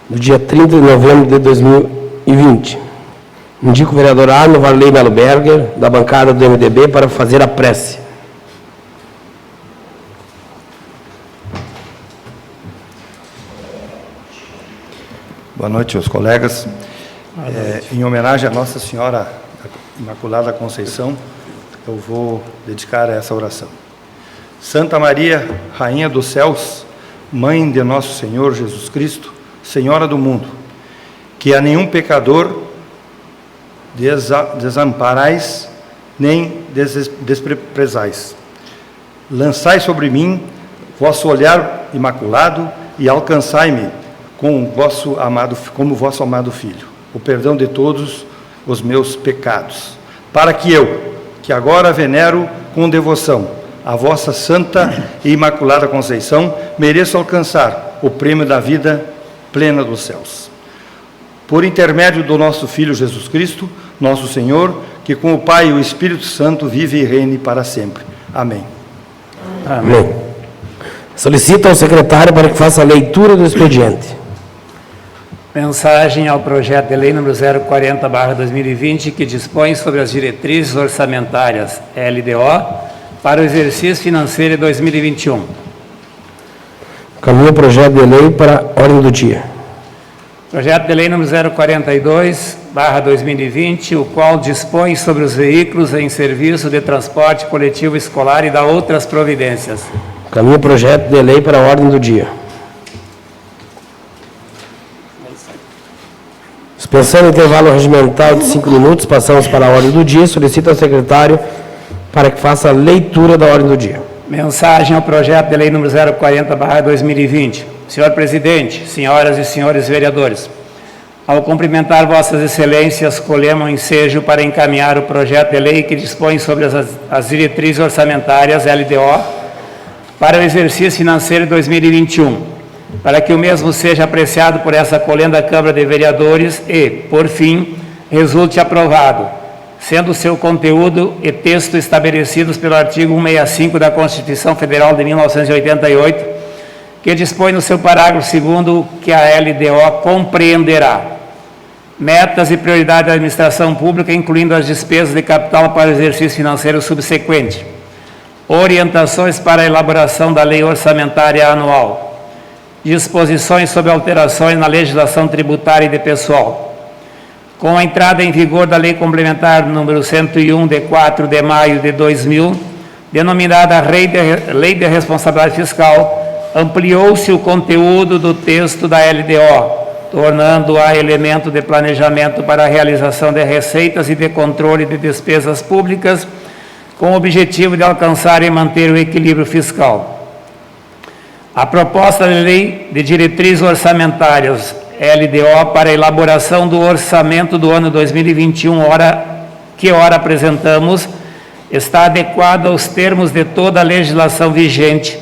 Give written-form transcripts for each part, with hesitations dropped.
do dia 30 de novembro de 2020. Indico o vereador Arno Varley Melo Berger, da bancada do MDB, para fazer a prece. Boa noite aos colegas. Em homenagem a Nossa Senhora Imaculada Conceição, eu vou dedicar essa oração. Santa Maria, Rainha dos Céus, Mãe de Nosso Senhor Jesus Cristo, Senhora do mundo, que a nenhum pecador desamparais nem desprezais. Lançai sobre mim vosso olhar imaculado e alcançai-me como vosso amado Filho, o perdão de todos os meus pecados, para que eu, que agora venero com devoção a vossa Santa e Imaculada Conceição, mereça alcançar o prêmio da vida plena dos céus. Por intermédio do nosso Filho Jesus Cristo, nosso Senhor, que com o Pai e o Espírito Santo vive e reine para sempre. Amém. Amém. Solicito ao secretário para que faça a leitura do expediente. Mensagem ao projeto de lei número 040/2020, que dispõe sobre as diretrizes orçamentárias LDO para o exercício financeiro de 2021. Caminho o projeto de lei para a ordem do dia. Projeto de lei número 042/2020, o qual dispõe sobre os veículos em serviço de transporte coletivo escolar e dá outras providências. Caminho o projeto de lei para a ordem do dia. Dispensando o intervalo regimental de 5 minutos, passamos para a ordem do dia. Solicito ao secretário para que faça a leitura da ordem do dia. Mensagem ao projeto de lei número 040/2020. Senhor Presidente, senhoras e senhores vereadores, ao cumprimentar vossas excelências, colhemos o ensejo para encaminhar o projeto de lei que dispõe sobre as diretrizes orçamentárias LDO para o exercício financeiro de 2021, para que o mesmo seja apreciado por essa colenda Câmara de Vereadores e, por fim, resulte aprovado, sendo seu conteúdo e texto estabelecidos pelo artigo 165 da Constituição Federal de 1988, que dispõe no seu parágrafo 2º que a LDO compreenderá metas e prioridades da administração pública, incluindo as despesas de capital para o exercício financeiro subsequente, orientações para a elaboração da lei orçamentária anual, disposições sobre alterações na legislação tributária e de pessoal. Com a entrada em vigor da Lei Complementar número 101, de 4 de maio de 2000, denominada Lei de Responsabilidade Fiscal, ampliou-se o conteúdo do texto da LDO, tornando-a elemento de planejamento para a realização de receitas e de controle de despesas públicas, com o objetivo de alcançar e manter o equilíbrio fiscal. A proposta de lei de diretrizes orçamentárias LDO para a elaboração do orçamento do ano 2021, que apresentamos, está adequada aos termos de toda a legislação vigente,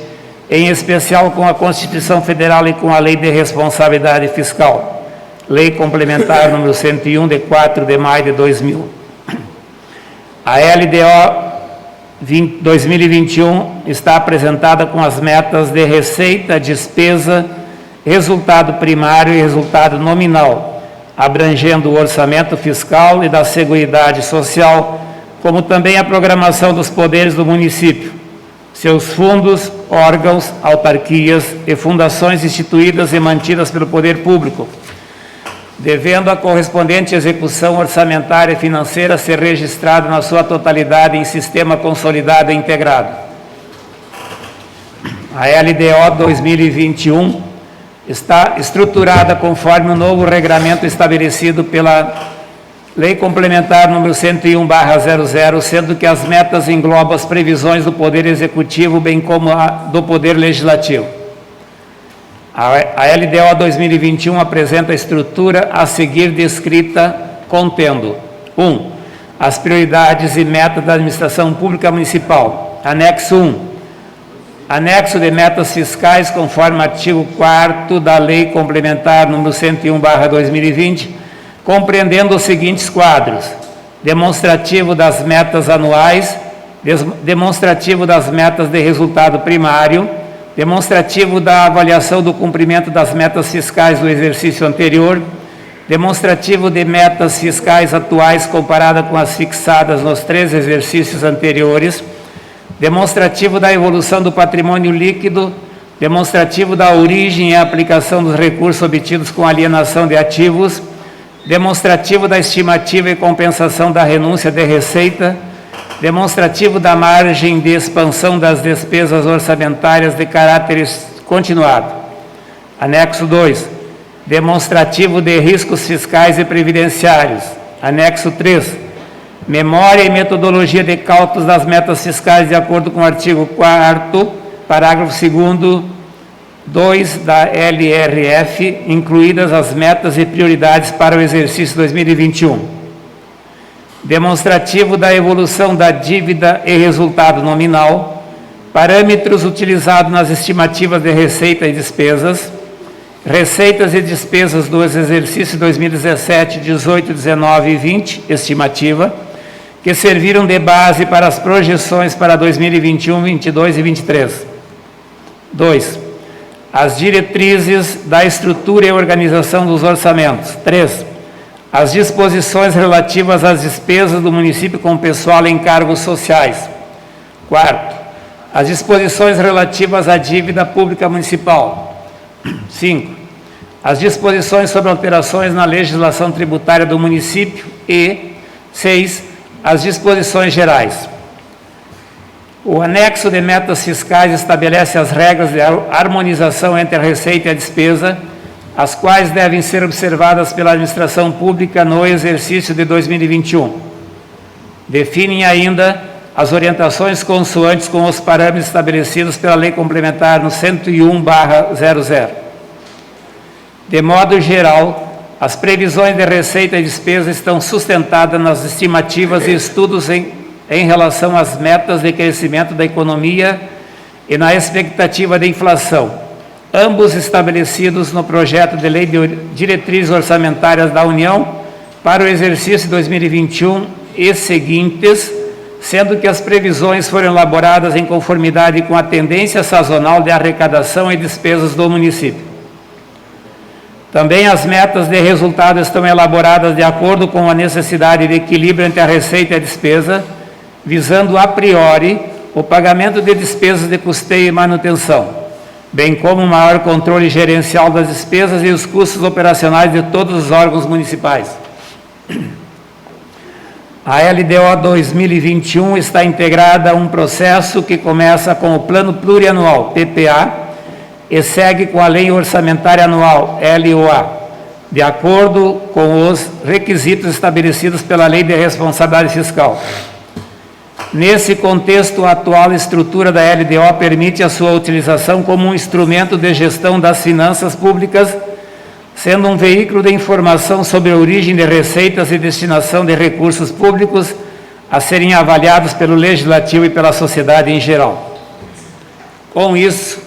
em especial com a Constituição Federal e com a Lei de Responsabilidade Fiscal, Lei Complementar número 101, de 4 de maio de 2000. A LDO 2021 está apresentada com as metas de receita, despesa, resultado primário e resultado nominal, abrangendo o orçamento fiscal e da Seguridade Social, como também a programação dos poderes do município, seus fundos, órgãos, autarquias e fundações instituídas e mantidas pelo poder público, devendo a correspondente execução orçamentária e financeira ser registrada na sua totalidade em sistema consolidado e integrado. A LDO 2021 está estruturada conforme o novo regramento estabelecido pela Lei Complementar número 101/00, sendo que as metas englobam as previsões do Poder Executivo, bem como a do Poder Legislativo. A LDO 2021 apresenta a estrutura a seguir descrita, contendo: 1. As prioridades e metas da administração pública municipal. Anexo 1. Anexo de metas fiscais, conforme o artigo 4º da Lei Complementar número 101/2020, compreendendo os seguintes quadros: demonstrativo das metas anuais, demonstrativo das metas de resultado primário, demonstrativo da avaliação do cumprimento das metas fiscais do exercício anterior, demonstrativo de metas fiscais atuais comparada com as fixadas nos 3 exercícios anteriores, demonstrativo da evolução do patrimônio líquido, demonstrativo da origem e aplicação dos recursos obtidos com alienação de ativos, demonstrativo da estimativa e compensação da renúncia de receita, demonstrativo da margem de expansão das despesas orçamentárias de caráter continuado. Anexo 2, demonstrativo de riscos fiscais e previdenciários. Anexo 3, memória e metodologia de cálculos das metas fiscais de acordo com o artigo 4º, parágrafo 2º, 2 da LRF, incluídas as metas e prioridades para o exercício 2021. Demonstrativo da evolução da dívida e resultado nominal, parâmetros utilizados nas estimativas de receita e despesas, receitas e despesas dos exercícios 2017, 18, 19 e 20, estimativa, que serviram de base para as projeções para 2021, 22 e 23. 2. As diretrizes da estrutura e organização dos orçamentos. 3. As disposições relativas às despesas do município com pessoal em cargos sociais. 4. As disposições relativas à dívida pública municipal. 5. As disposições sobre alterações na legislação tributária do município e 6. As disposições gerais. O anexo de metas fiscais estabelece as regras de harmonização entre a receita e a despesa, as quais devem ser observadas pela administração pública no exercício de 2021. Definem ainda as orientações consoantes com os parâmetros estabelecidos pela Lei Complementar no 101/00. De modo geral, as previsões de receita e despesa estão sustentadas nas estimativas e estudos em relação às metas de crescimento da economia e na expectativa de inflação, ambos estabelecidos no projeto de Lei de Diretrizes Orçamentárias da União para o exercício 2021 e seguintes, sendo que as previsões foram elaboradas em conformidade com a tendência sazonal de arrecadação e despesas do município. Também as metas de resultado estão elaboradas de acordo com a necessidade de equilíbrio entre a receita e a despesa, visando a priori o pagamento de despesas de custeio e manutenção, bem como um maior controle gerencial das despesas e os custos operacionais de todos os órgãos municipais. A LDO 2021 está integrada a um processo que começa com o Plano Plurianual, PPA, e segue com a Lei Orçamentária Anual, LOA, de acordo com os requisitos estabelecidos pela Lei de Responsabilidade Fiscal. Nesse contexto, a atual estrutura da LDO permite a sua utilização como um instrumento de gestão das finanças públicas, sendo um veículo de informação sobre a origem de receitas e destinação de recursos públicos a serem avaliados pelo Legislativo e pela sociedade em geral. Com isso,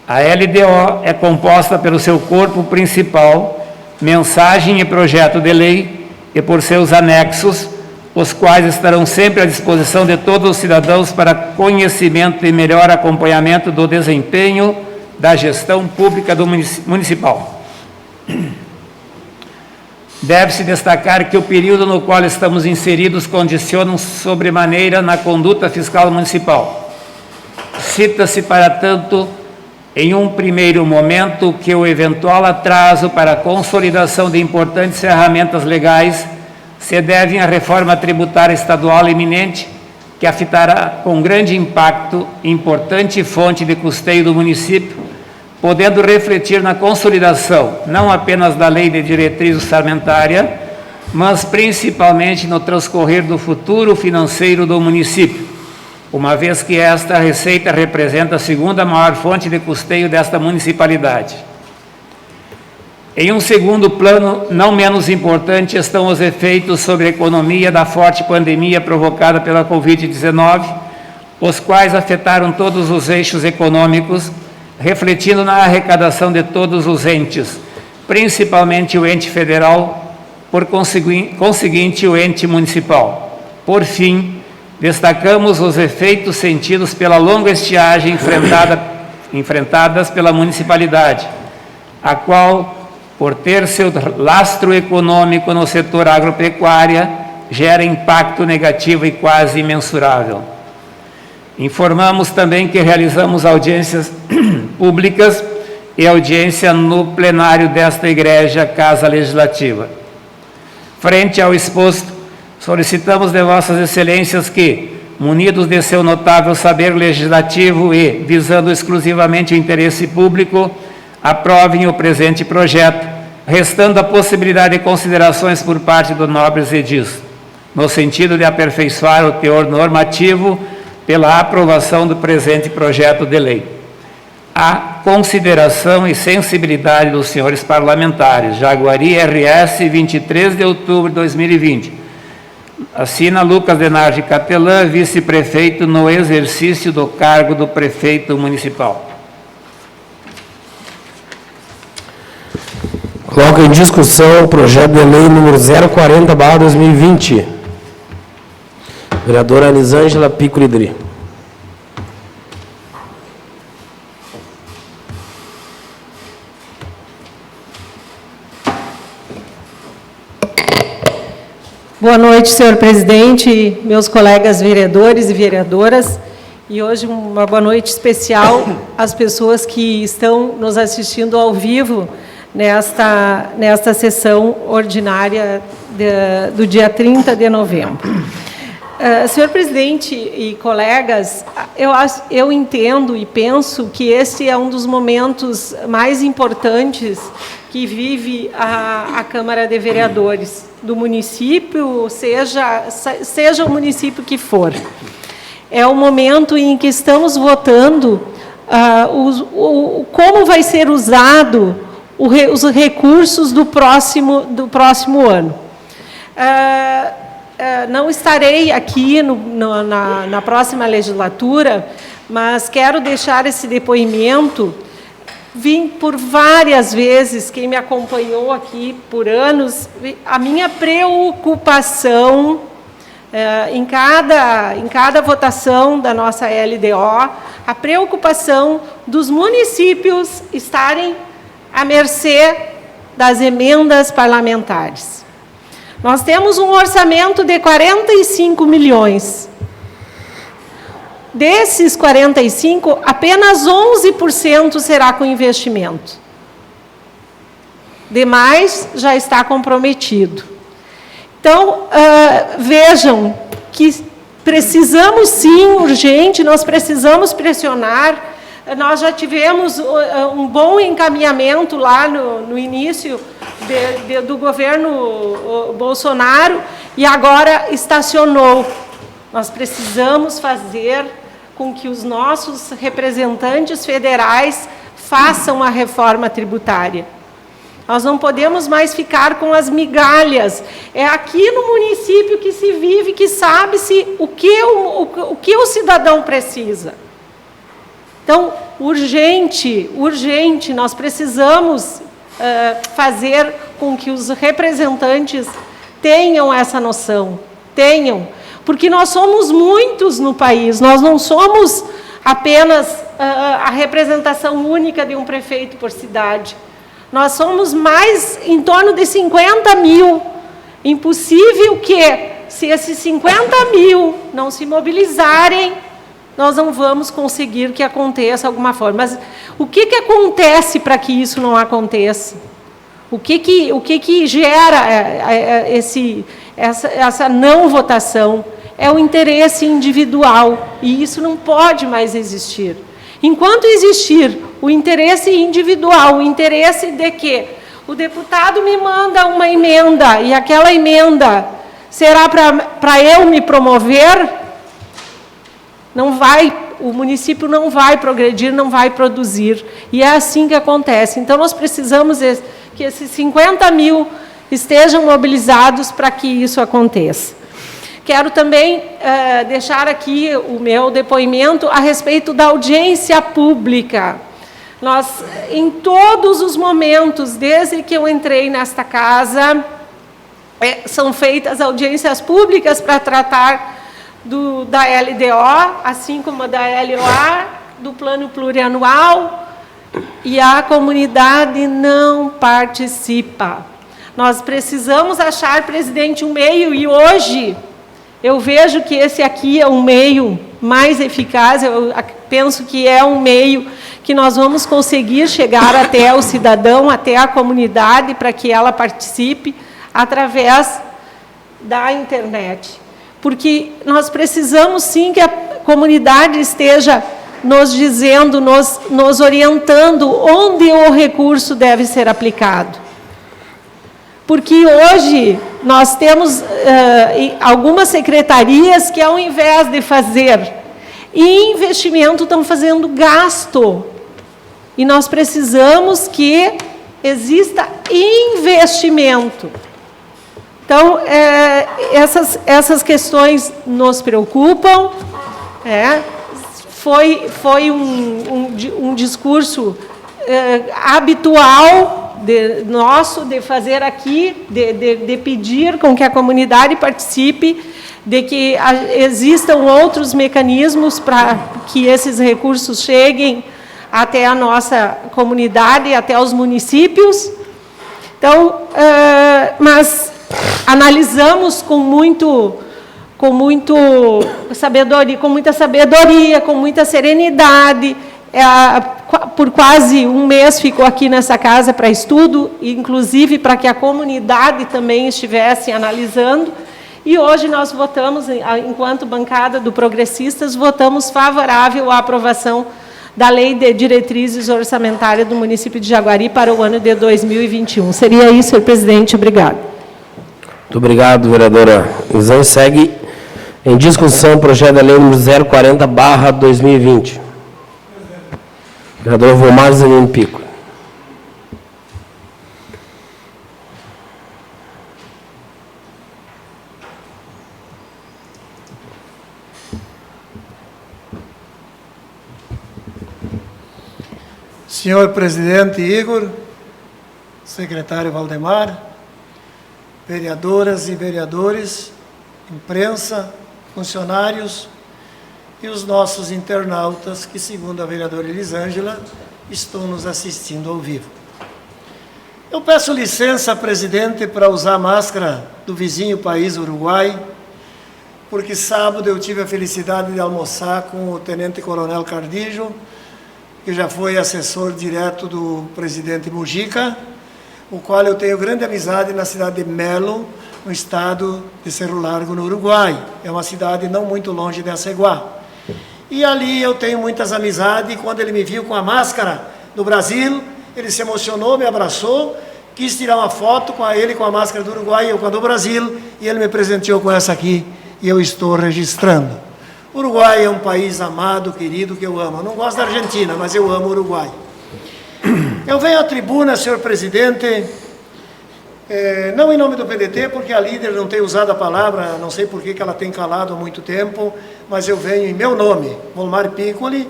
a LDO é composta pelo seu corpo principal, mensagem e projeto de lei, e por seus anexos, os quais estarão sempre à disposição de todos os cidadãos para conhecimento e melhor acompanhamento do desempenho da gestão pública do municipal. Deve-se destacar que o período no qual estamos inseridos condiciona sobremaneira na conduta fiscal municipal. Cita-se, para tanto, em um primeiro momento, que o eventual atraso para a consolidação de importantes ferramentas legais se devem à reforma tributária estadual iminente, que afetará com grande impacto importante fonte de custeio do município, podendo refletir na consolidação não apenas da Lei de Diretriz Orçamentária, mas principalmente no transcorrer do futuro financeiro do município, uma vez que esta receita representa a segunda maior fonte de custeio desta municipalidade. Em um segundo plano, não menos importante, estão os efeitos sobre a economia da forte pandemia provocada pela Covid-19, os quais afetaram todos os eixos econômicos, refletindo na arrecadação de todos os entes, principalmente o ente federal, por conseguinte o ente municipal. Por fim, destacamos os efeitos sentidos pela longa estiagem enfrentadas pela municipalidade, a qual, por ter seu lastro econômico no setor agropecuária, gera impacto negativo e quase imensurável. Informamos também que realizamos audiências públicas e audiência no plenário desta Igreja Casa Legislativa. Frente ao exposto, solicitamos de Vossas Excelências que, munidos de seu notável saber legislativo e visando exclusivamente o interesse público, aprovem o presente projeto, restando a possibilidade de considerações por parte do nobres edis, no sentido de aperfeiçoar o teor normativo pela aprovação do presente projeto de lei. A consideração e sensibilidade dos senhores parlamentares. Jaguari, RS, 23 de outubro de 2020. Assina Lucas Denardi Catelã, vice-prefeito no exercício do cargo do prefeito municipal. Coloca em discussão o projeto de lei número 040/2020. Vereadora Elisângela Pico-Lidri. Boa noite, senhor presidente, meus colegas vereadores e vereadoras. E hoje uma boa noite especial às pessoas que estão nos assistindo ao vivo nesta sessão ordinária do dia 30 de novembro. Senhor presidente e colegas, eu entendo e penso que esse é um dos momentos mais importantes que vive a Câmara de Vereadores do município, seja o município que for. É o momento em que estamos votando como vai ser usado os recursos do próximo ano. Não estarei aqui na próxima legislatura, mas quero deixar esse depoimento. Vim por várias vezes, quem me acompanhou aqui por anos, a minha preocupação em cada votação da nossa LDO, a preocupação dos municípios estarem à mercê das emendas parlamentares. Nós temos um orçamento de 45 milhões. Desses 45, apenas 11% será com investimento. Demais já está comprometido. Então, vejam que precisamos sim, urgente, nós precisamos pressionar. Nós já tivemos um bom encaminhamento lá no início do governo Bolsonaro e agora estacionou. Nós precisamos fazer com que os nossos representantes federais façam a reforma tributária. Nós não podemos mais ficar com as migalhas. É aqui no município que se vive, que sabe-se o que o cidadão precisa. Então, urgente, nós precisamos fazer com que os representantes tenham essa noção, porque nós somos muitos no país, nós não somos apenas a representação única de um prefeito por cidade. Nós somos mais, em torno de 50 mil. Impossível que, se esses 50 mil não se mobilizarem, nós não vamos conseguir que aconteça alguma forma. Mas o que acontece para que isso não aconteça? O que gera essa não votação? É o interesse individual, e isso não pode mais existir. Enquanto existir o interesse individual, o interesse de que o deputado me manda uma emenda e aquela emenda será para eu me promover, o município não vai progredir, não vai produzir. E é assim que acontece. Então, nós precisamos que esses 50 mil estejam mobilizados para que isso aconteça. Quero também deixar aqui o meu depoimento a respeito da audiência pública. Nós, em todos os momentos, desde que eu entrei nesta casa, são feitas audiências públicas para tratar da LDO, assim como da LOA, do plano plurianual e a comunidade não participa. Nós precisamos achar, presidente, um meio, e hoje eu vejo que esse aqui é um meio mais eficaz, eu penso que é um meio que nós vamos conseguir chegar até o cidadão, até a comunidade, para que ela participe através da internet. Porque nós precisamos, sim, que a comunidade esteja nos dizendo, nos orientando onde o recurso deve ser aplicado. Porque hoje nós temos algumas secretarias que, ao invés de fazer investimento, estão fazendo gasto. E nós precisamos que exista investimento. Então, essas questões nos preocupam. Foi um discurso habitual nosso de fazer aqui, de pedir com que a comunidade participe, de que existam outros mecanismos para que esses recursos cheguem até a nossa comunidade, até os municípios. Então, mas analisamos com muita sabedoria, com muita serenidade. Por quase um mês ficou aqui nessa casa para estudo, inclusive para que a comunidade também estivesse analisando. E hoje nós votamos, enquanto bancada do Progressistas, votamos favorável à aprovação da Lei de Diretrizes Orçamentárias do município de Jaguari para o ano de 2021. Seria isso, senhor presidente. Obrigado. Muito obrigado, vereadora Lisângela. Segue em discussão o projeto da lei número 040/2020. Vereador Vomar Zanini Pico. Senhor presidente Igor, secretário Valdemar, vereadoras e vereadores, imprensa, funcionários e os nossos internautas que, segundo a vereadora Elisângela, estão nos assistindo ao vivo. Eu peço licença, presidente, para usar a máscara do vizinho país Uruguai, porque sábado eu tive a felicidade de almoçar com o tenente-coronel Cardijo, que já foi assessor direto do presidente Mujica, o qual eu tenho grande amizade na cidade de Melo, no estado de Cerro Largo, no Uruguai. É uma cidade não muito longe de Aceguá. E ali eu tenho muitas amizades, e quando ele me viu com a máscara do Brasil, ele se emocionou, me abraçou, quis tirar uma foto com ele com a máscara do Uruguai e eu com a do Brasil, e ele me presenteou com essa aqui, e eu estou registrando. O Uruguai é um país amado, querido, que eu amo. Eu não gosto da Argentina, mas eu amo o Uruguai. Eu venho à tribuna, senhor presidente, não em nome do PDT, porque a líder não tem usado a palavra, não sei por que ela tem calado há muito tempo, mas eu venho em meu nome, Volmar Piccoli. Em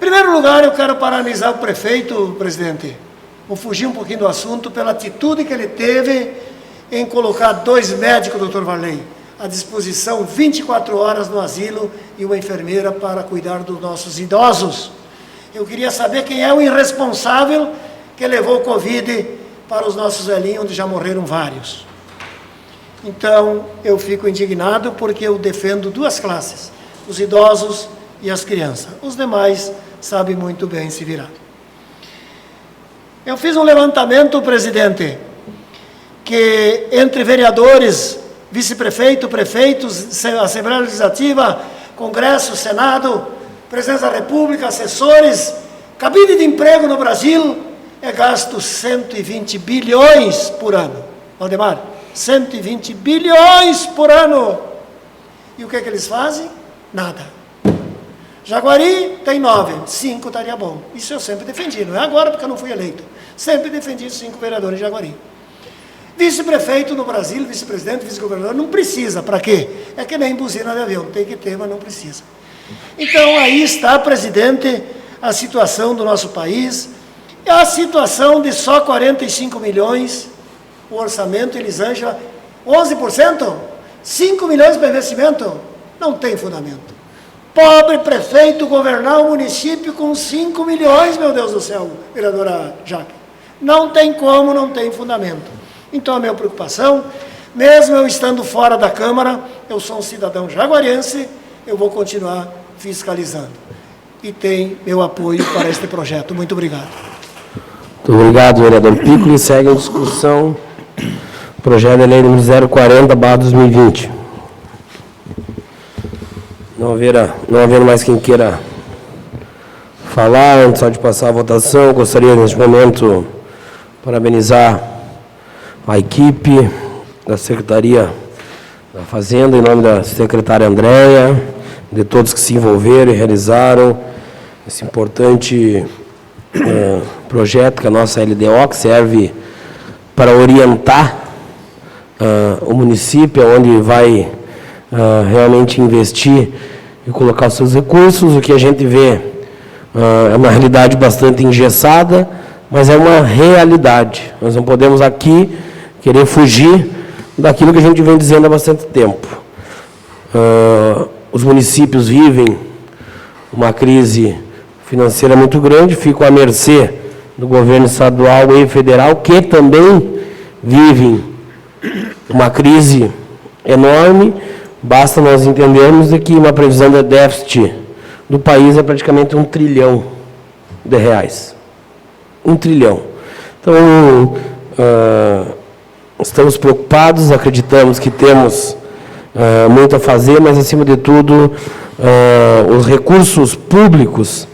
primeiro lugar, eu quero parabenizar o prefeito, presidente. Vou fugir um pouquinho do assunto, pela atitude que ele teve em colocar 2 médicos, doutor Varley, à disposição 24 horas no asilo e uma enfermeira para cuidar dos nossos idosos. Eu queria saber quem é o irresponsável que levou o Covid para os nossos velhinhos, onde já morreram vários. Então, eu fico indignado porque eu defendo 2 classes, os idosos e as crianças. Os demais sabem muito bem se virar. Eu fiz um levantamento, presidente, que entre vereadores, vice-prefeito, prefeitos, Assembleia Legislativa, Congresso, Senado, Presidência da República, assessores, cabide de emprego no Brasil, é gasto 120 bilhões por ano. Valdemar, 120 bilhões por ano. E o que é que eles fazem? Nada. Jaguari tem 9, 5 estaria bom. Isso eu sempre defendi, não é agora porque eu não fui eleito. Sempre defendi 5 vereadores em Jaguari. Vice-prefeito no Brasil, vice-presidente, vice-governador, não precisa. Para quê? É que nem buzina de avião, tem que ter, mas não precisa. Então, aí está, presidente, a situação do nosso país. É a situação de só 45 milhões, o orçamento, Elisângela, 11%, 5 milhões para investimento, não tem fundamento. Pobre prefeito governar o município com 5 milhões, meu Deus do céu, vereadora Jaque. Não tem como, não tem fundamento. Então, a minha preocupação, mesmo eu estando fora da Câmara, eu sou um cidadão jaguariense, eu vou continuar fiscalizando. E tem meu apoio para este projeto. Muito obrigado. Muito obrigado, vereador Piccoli. Segue a discussão. Projeto de lei número 040/2020. Não havendo mais quem queira falar, antes só de passar a votação, gostaria neste momento parabenizar a equipe da Secretaria da Fazenda, em nome da secretária Andréia, de todos que se envolveram e realizaram esse importante projeto que a nossa LDO, que serve para orientar o município, onde vai realmente investir e colocar os seus recursos. O que a gente vê é uma realidade bastante engessada, mas é uma realidade. Nós não podemos aqui querer fugir daquilo que a gente vem dizendo há bastante tempo. Os municípios vivem uma crise financeira muito grande, ficam à mercê do governo estadual e federal, que também vivem uma crise enorme. Basta nós entendermos de que uma previsão de déficit do país é praticamente R$1 trilhão. 1 trilhão. Então, estamos preocupados, acreditamos que temos muito a fazer, mas, acima de tudo, os recursos públicos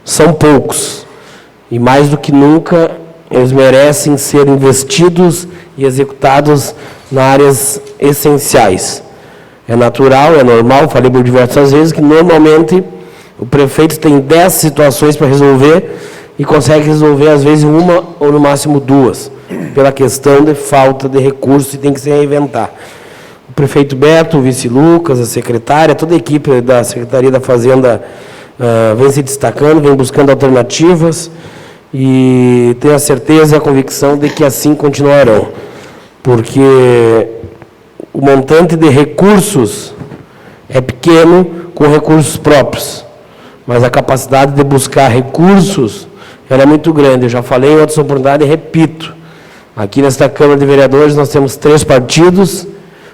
são poucos. E, mais do que nunca, eles merecem ser investidos e executados nas áreas essenciais. É natural, é normal, falei por diversas vezes, que normalmente o prefeito tem 10 situações para resolver e consegue resolver, às vezes, uma ou no máximo 2, pela questão de falta de recursos e tem que se reinventar. O prefeito Beto, o vice Lucas, a secretária, toda a equipe da Secretaria da Fazenda vem se destacando, vem buscando alternativas e tenho a certeza e a convicção de que assim continuarão, porque o montante de recursos é pequeno com recursos próprios, mas a capacidade de buscar recursos ela é muito grande. Eu já falei em outras oportunidades e repito. Aqui nesta Câmara de Vereadores nós temos 3 partidos,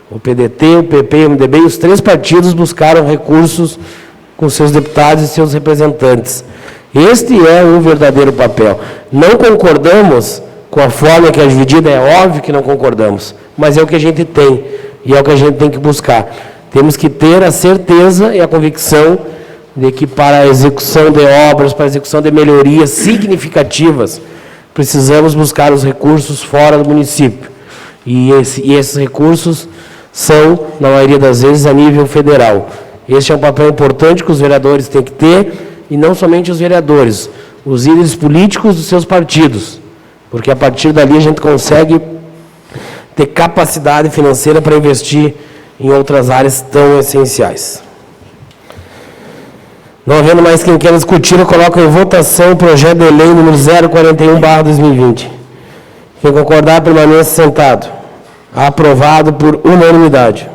o PDT, o PP e o MDB, e os 3 partidos buscaram recursos com seus deputados e seus representantes. Este é o verdadeiro papel. Não concordamos com a forma que é dividida, é óbvio que não concordamos, mas é o que a gente tem. E é o que a gente tem que buscar. Temos que ter a certeza e a convicção de que para a execução de obras, para a execução de melhorias significativas, precisamos buscar os recursos fora do município. E esses recursos são, na maioria das vezes, a nível federal. Este é um papel importante que os vereadores têm que ter, e não somente os vereadores, os líderes políticos dos seus partidos, porque a partir dali a gente consegue ter capacidade financeira para investir em outras áreas tão essenciais. Não havendo mais quem queira discutir, eu coloco em votação o projeto de lei número 041/2020. Quem concordar, permaneça sentado. Aprovado por unanimidade.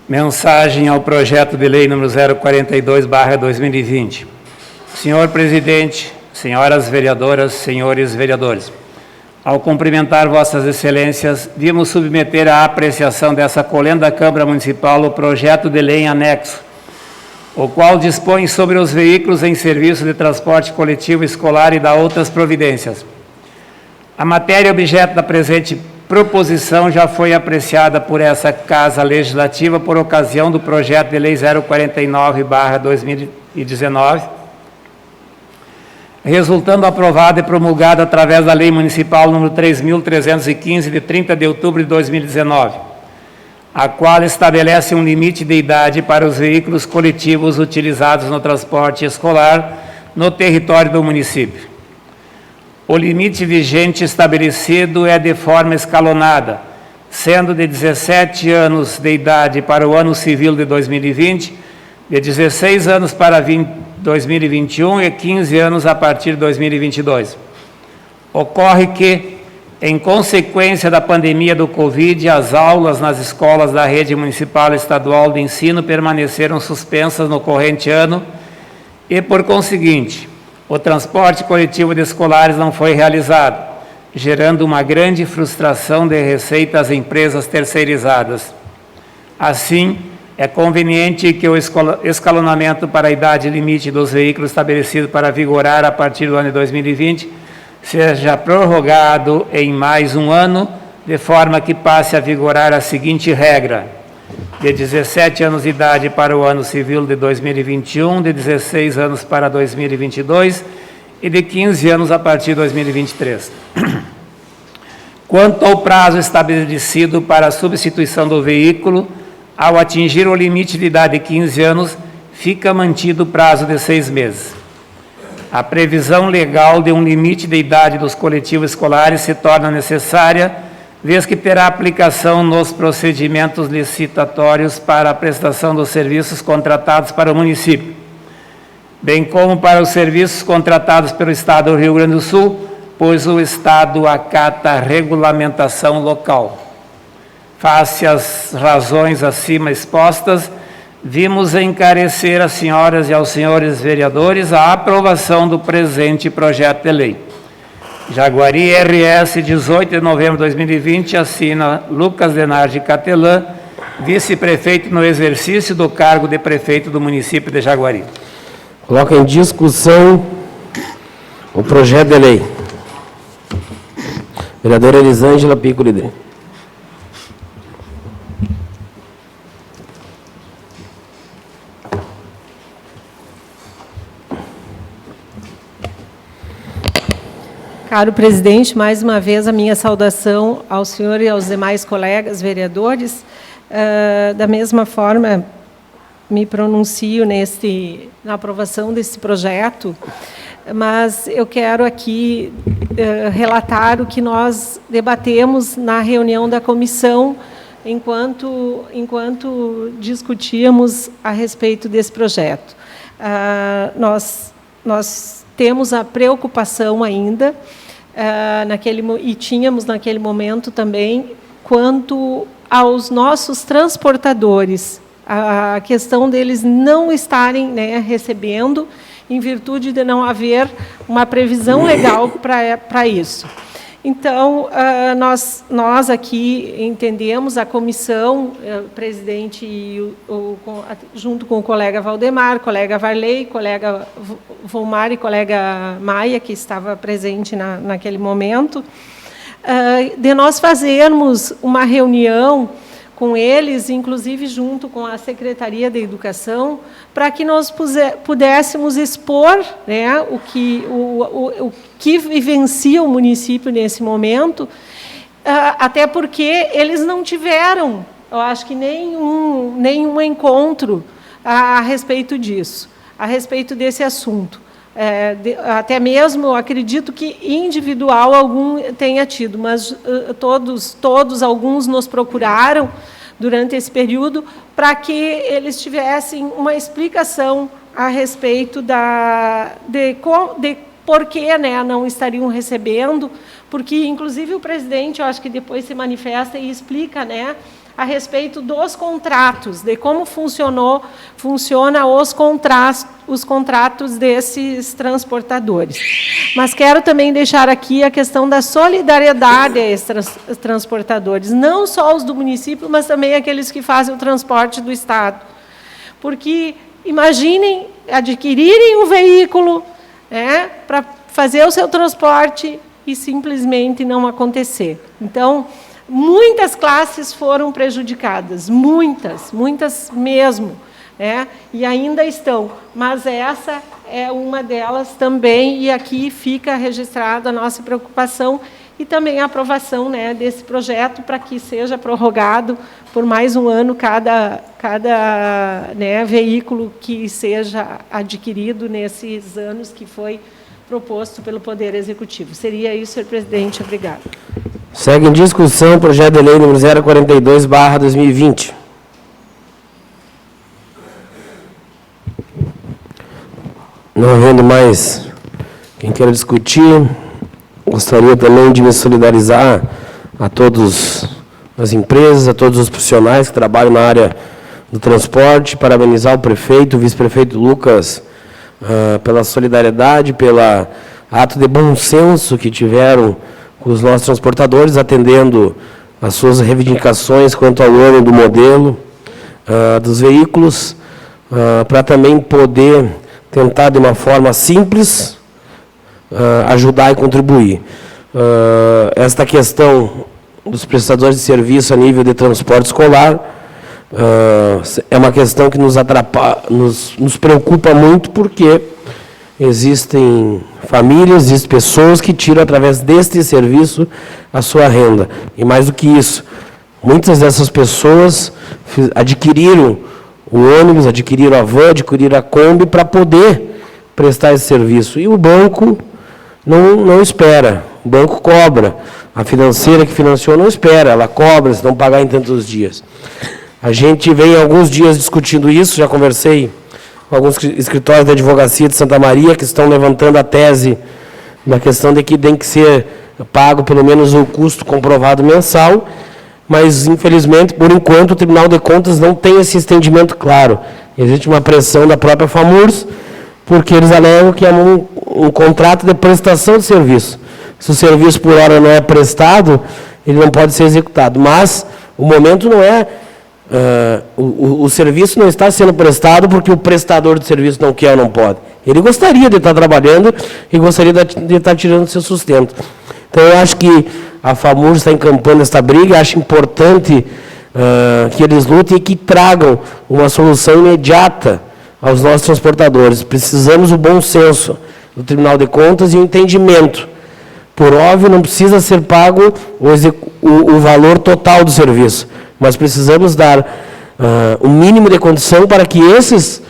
Mensagem ao projeto de lei número 042/2020. Senhor presidente, senhoras vereadoras, senhores vereadores, ao cumprimentar vossas excelências, vimos submeter à apreciação dessa colenda Câmara Municipal o projeto de lei em anexo, o qual dispõe sobre os veículos em serviço de transporte coletivo escolar e dá outras providências. A matéria objeto da presente proposição já foi apreciada por essa Casa Legislativa por ocasião do projeto de lei 049/2019, resultando aprovada e promulgada através da Lei Municipal número 3.315, de 30 de outubro de 2019, a qual estabelece um limite de idade para os veículos coletivos utilizados no transporte escolar no território do município. O limite vigente estabelecido é de forma escalonada, sendo de 17 anos de idade para o ano civil de 2020, de 16 anos para 2021 e 15 anos a partir de 2022. Ocorre que, Em consequência da pandemia do Covid, as aulas nas escolas da rede municipal e estadual de ensino permaneceram suspensas no corrente ano e, por conseguinte, o transporte coletivo de escolares não foi realizado, gerando uma grande frustração de receita às empresas terceirizadas. Assim, é conveniente que o escalonamento para a idade limite dos veículos estabelecido para vigorar a partir do ano de 2020 seja prorrogado em mais um ano, de forma que passe a vigorar a seguinte regra: de 17 anos de idade para o ano civil de 2021, de 16 anos para 2022 e de 15 anos a partir de 2023. Quanto ao prazo estabelecido para a substituição do veículo, ao atingir o limite de idade de 15 anos, fica mantido o prazo de 6 meses. A previsão legal de um limite de idade dos coletivos escolares se torna necessária, vez que terá aplicação nos procedimentos licitatórios para a prestação dos serviços contratados para o município, bem como para os serviços contratados pelo Estado do Rio Grande do Sul, pois o Estado acata a regulamentação local. Face às razões acima expostas, vimos encarecer às senhoras e aos senhores vereadores a aprovação do presente projeto de lei. Jaguari RS, 18 de novembro de 2020, assina Lucas Denardi Catelã, vice-prefeito no exercício do cargo de prefeito do município de Jaguari. Coloca em discussão o projeto de lei. Vereadora Elisângela Piccoli. Caro presidente, mais uma vez a minha saudação ao senhor e aos demais colegas vereadores. Da mesma forma, me pronuncio na aprovação desse projeto, mas eu quero aqui relatar o que nós debatemos na reunião da comissão, enquanto discutíamos a respeito desse projeto. Nós temos a preocupação ainda, e tínhamos naquele momento também, quanto aos nossos transportadores, a questão deles não estarem recebendo, em virtude de não haver uma previsão legal para isso. Então, nós aqui entendemos, a comissão, o presidente, junto com o colega Valdemar, colega Varley, colega Volmar e colega Maia, que estava presente naquele momento, de nós fazermos uma reunião com eles, inclusive junto com a Secretaria da Educação, para que nós pudéssemos expor o que vivencia o município nesse momento, até porque eles não tiveram, eu acho que nenhum encontro a respeito disso, a respeito desse assunto. Até mesmo, eu acredito que individual algum tenha tido, mas alguns nos procuraram durante esse período para que eles tivessem uma explicação a respeito de por que não estariam recebendo, porque, inclusive, o presidente, eu acho que depois se manifesta e explica a respeito dos contratos, de como funciona os contratos desses transportadores. Mas quero também deixar aqui a questão da solidariedade a esses transportadores, não só os do município, mas também aqueles que fazem o transporte do Estado. Porque, imaginem, adquirirem um veículo para fazer o seu transporte e simplesmente não acontecer. Então, muitas classes foram prejudicadas, muitas mesmo, e ainda estão, mas essa é uma delas também, e aqui fica registrada a nossa preocupação e também a aprovação desse projeto para que seja prorrogado por mais um ano cada veículo que seja adquirido nesses anos que foi proposto pelo Poder Executivo. Seria isso, senhor presidente. Obrigada. Segue em discussão o projeto de lei número 042/2020. Não havendo mais quem queira discutir, Gostaria também de me solidarizar a todas as empresas, a todos os profissionais que trabalham na área do transporte, parabenizar o prefeito, o vice-prefeito Lucas, pela solidariedade, pelo ato de bom senso que tiveram com os nossos transportadores, atendendo as suas reivindicações quanto ao ano do modelo dos veículos, para também poder tentar, de uma forma simples, ajudar e contribuir. Esta questão dos prestadores de serviço a nível de transporte escolar é uma questão que nos atrapalha, nos preocupa muito, porque existem famílias, existem pessoas que tiram, através deste serviço, a sua renda. E mais do que isso, muitas dessas pessoas adquiriram o ônibus, adquiriram a van, adquiriram a Kombi para poder prestar esse serviço. E o banco não espera, o banco cobra. A financeira que financiou não espera, ela cobra, se não pagar em tantos dias. A gente vem alguns dias discutindo isso, já conversei com alguns escritórios da advocacia de Santa Maria que estão levantando a tese na questão de que tem que ser pago pelo menos o custo comprovado mensal, mas, infelizmente, por enquanto, o Tribunal de Contas não tem esse entendimento claro. Existe uma pressão da própria FAMURS, porque eles alegam que é um contrato de prestação de serviço. Se o serviço por hora não é prestado, ele não pode ser executado. Mas o momento não é... o serviço não está sendo prestado porque o prestador de serviço não quer ou não pode. Ele gostaria de estar trabalhando e gostaria de estar tirando seu sustento. Então, eu acho que a FAMURS está encampando esta briga, acho importante que eles lutem e que tragam uma solução imediata aos nossos transportadores. Precisamos do bom senso do Tribunal de Contas e o entendimento. Por óbvio, não precisa ser pago o valor total do serviço, mas precisamos dar o mínimo de condição para que esses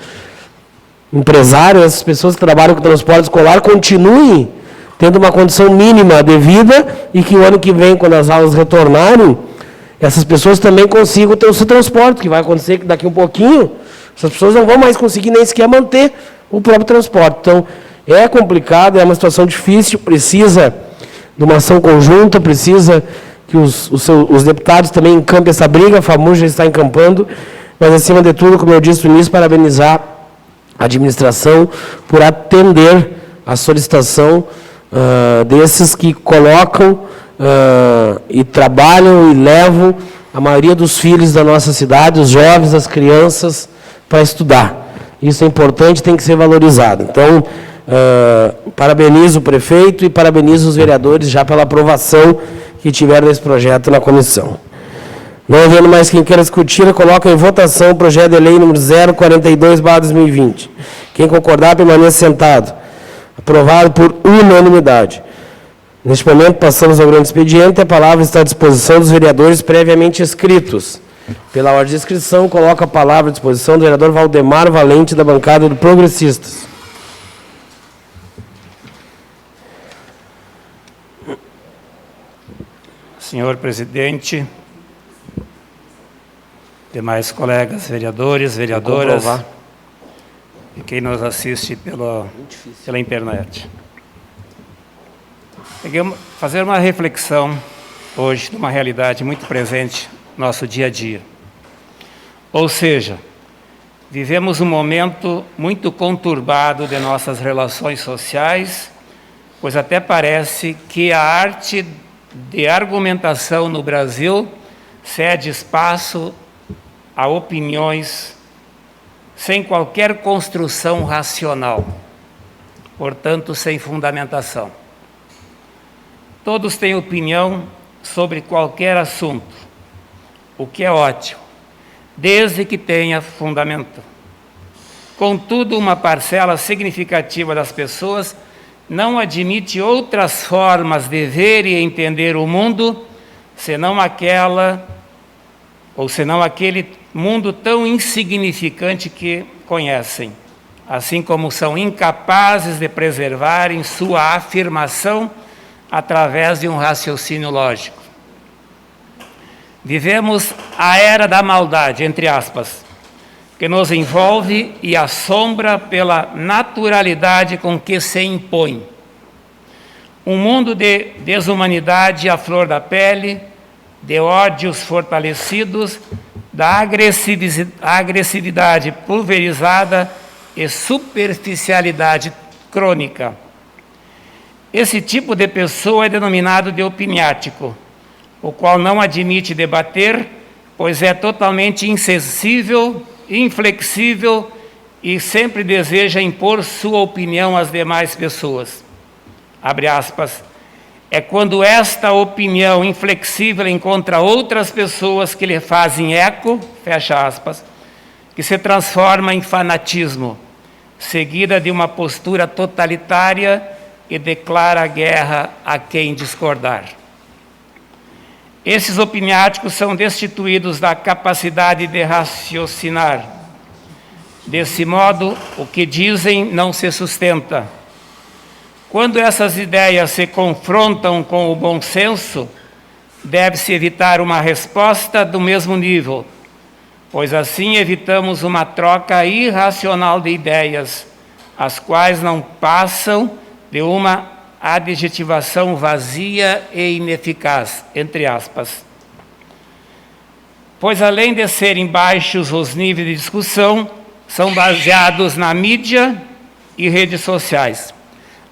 empresários, essas pessoas que trabalham com transporte escolar, continuem tendo uma condição mínima de vida e que o ano que vem, quando as aulas retornarem, essas pessoas também consigam ter o seu transporte, que vai acontecer que daqui um pouquinho, essas pessoas não vão mais conseguir nem sequer manter o próprio transporte. Então, é complicado, é uma situação difícil, precisa de uma ação conjunta, precisa que os deputados também encampem essa briga, a FAMURS já está encampando, mas, acima de tudo, como eu disse no início, parabenizar a administração por atender a solicitação desses que colocam e trabalham e levam a maioria dos filhos da nossa cidade, os jovens, as crianças, para estudar. Isso é importante, tem que ser valorizado. Então, parabenizo o prefeito e parabenizo os vereadores já pela aprovação que tiveram desse projeto na comissão. Não havendo mais quem queira discutir, eu coloco em votação o projeto de lei número 042/2020. Quem concordar, permaneça sentado. Aprovado por unanimidade. Neste momento, passamos ao grande expediente. A palavra está à disposição dos vereadores previamente inscritos. Pela ordem de inscrição, coloco a palavra à disposição do vereador Valdemar Valente, da bancada do Progressistas. Senhor presidente, demais colegas vereadores, vereadoras, e quem nos assiste pela internet. Fazer uma reflexão hoje de uma realidade muito presente no nosso dia a dia. Ou seja, vivemos um momento muito conturbado de nossas relações sociais, pois até parece que a arte de argumentação no Brasil cede espaço a opiniões sem qualquer construção racional, portanto, sem fundamentação. Todos têm opinião sobre qualquer assunto, o que é ótimo, desde que tenha fundamento. Contudo, uma parcela significativa das pessoas não admite outras formas de ver e entender o mundo, senão aquele mundo tão insignificante que conhecem, assim como são incapazes de preservarem sua afirmação através de um raciocínio lógico. Vivemos a era da maldade, entre aspas, que nos envolve e assombra pela naturalidade com que se impõe. Um mundo de desumanidade à flor da pele, de ódios fortalecidos, da agressividade pulverizada e superficialidade crônica. Esse tipo de pessoa é denominado de opiniático, o qual não admite debater, pois é totalmente insensível, inflexível e sempre deseja impor sua opinião às demais pessoas. Abre aspas. É quando esta opinião inflexível encontra outras pessoas que lhe fazem eco, fecha aspas, que se transforma em fanatismo, seguida de uma postura totalitária e declara guerra a quem discordar. Esses opiniáticos são destituídos da capacidade de raciocinar. Desse modo, o que dizem não se sustenta. Quando essas ideias se confrontam com o bom senso, deve-se evitar uma resposta do mesmo nível, pois assim evitamos uma troca irracional de ideias, as quais não passam de uma adjetivação vazia e ineficaz, entre aspas. Pois além de serem baixos os níveis de discussão, são baseados na mídia e redes sociais.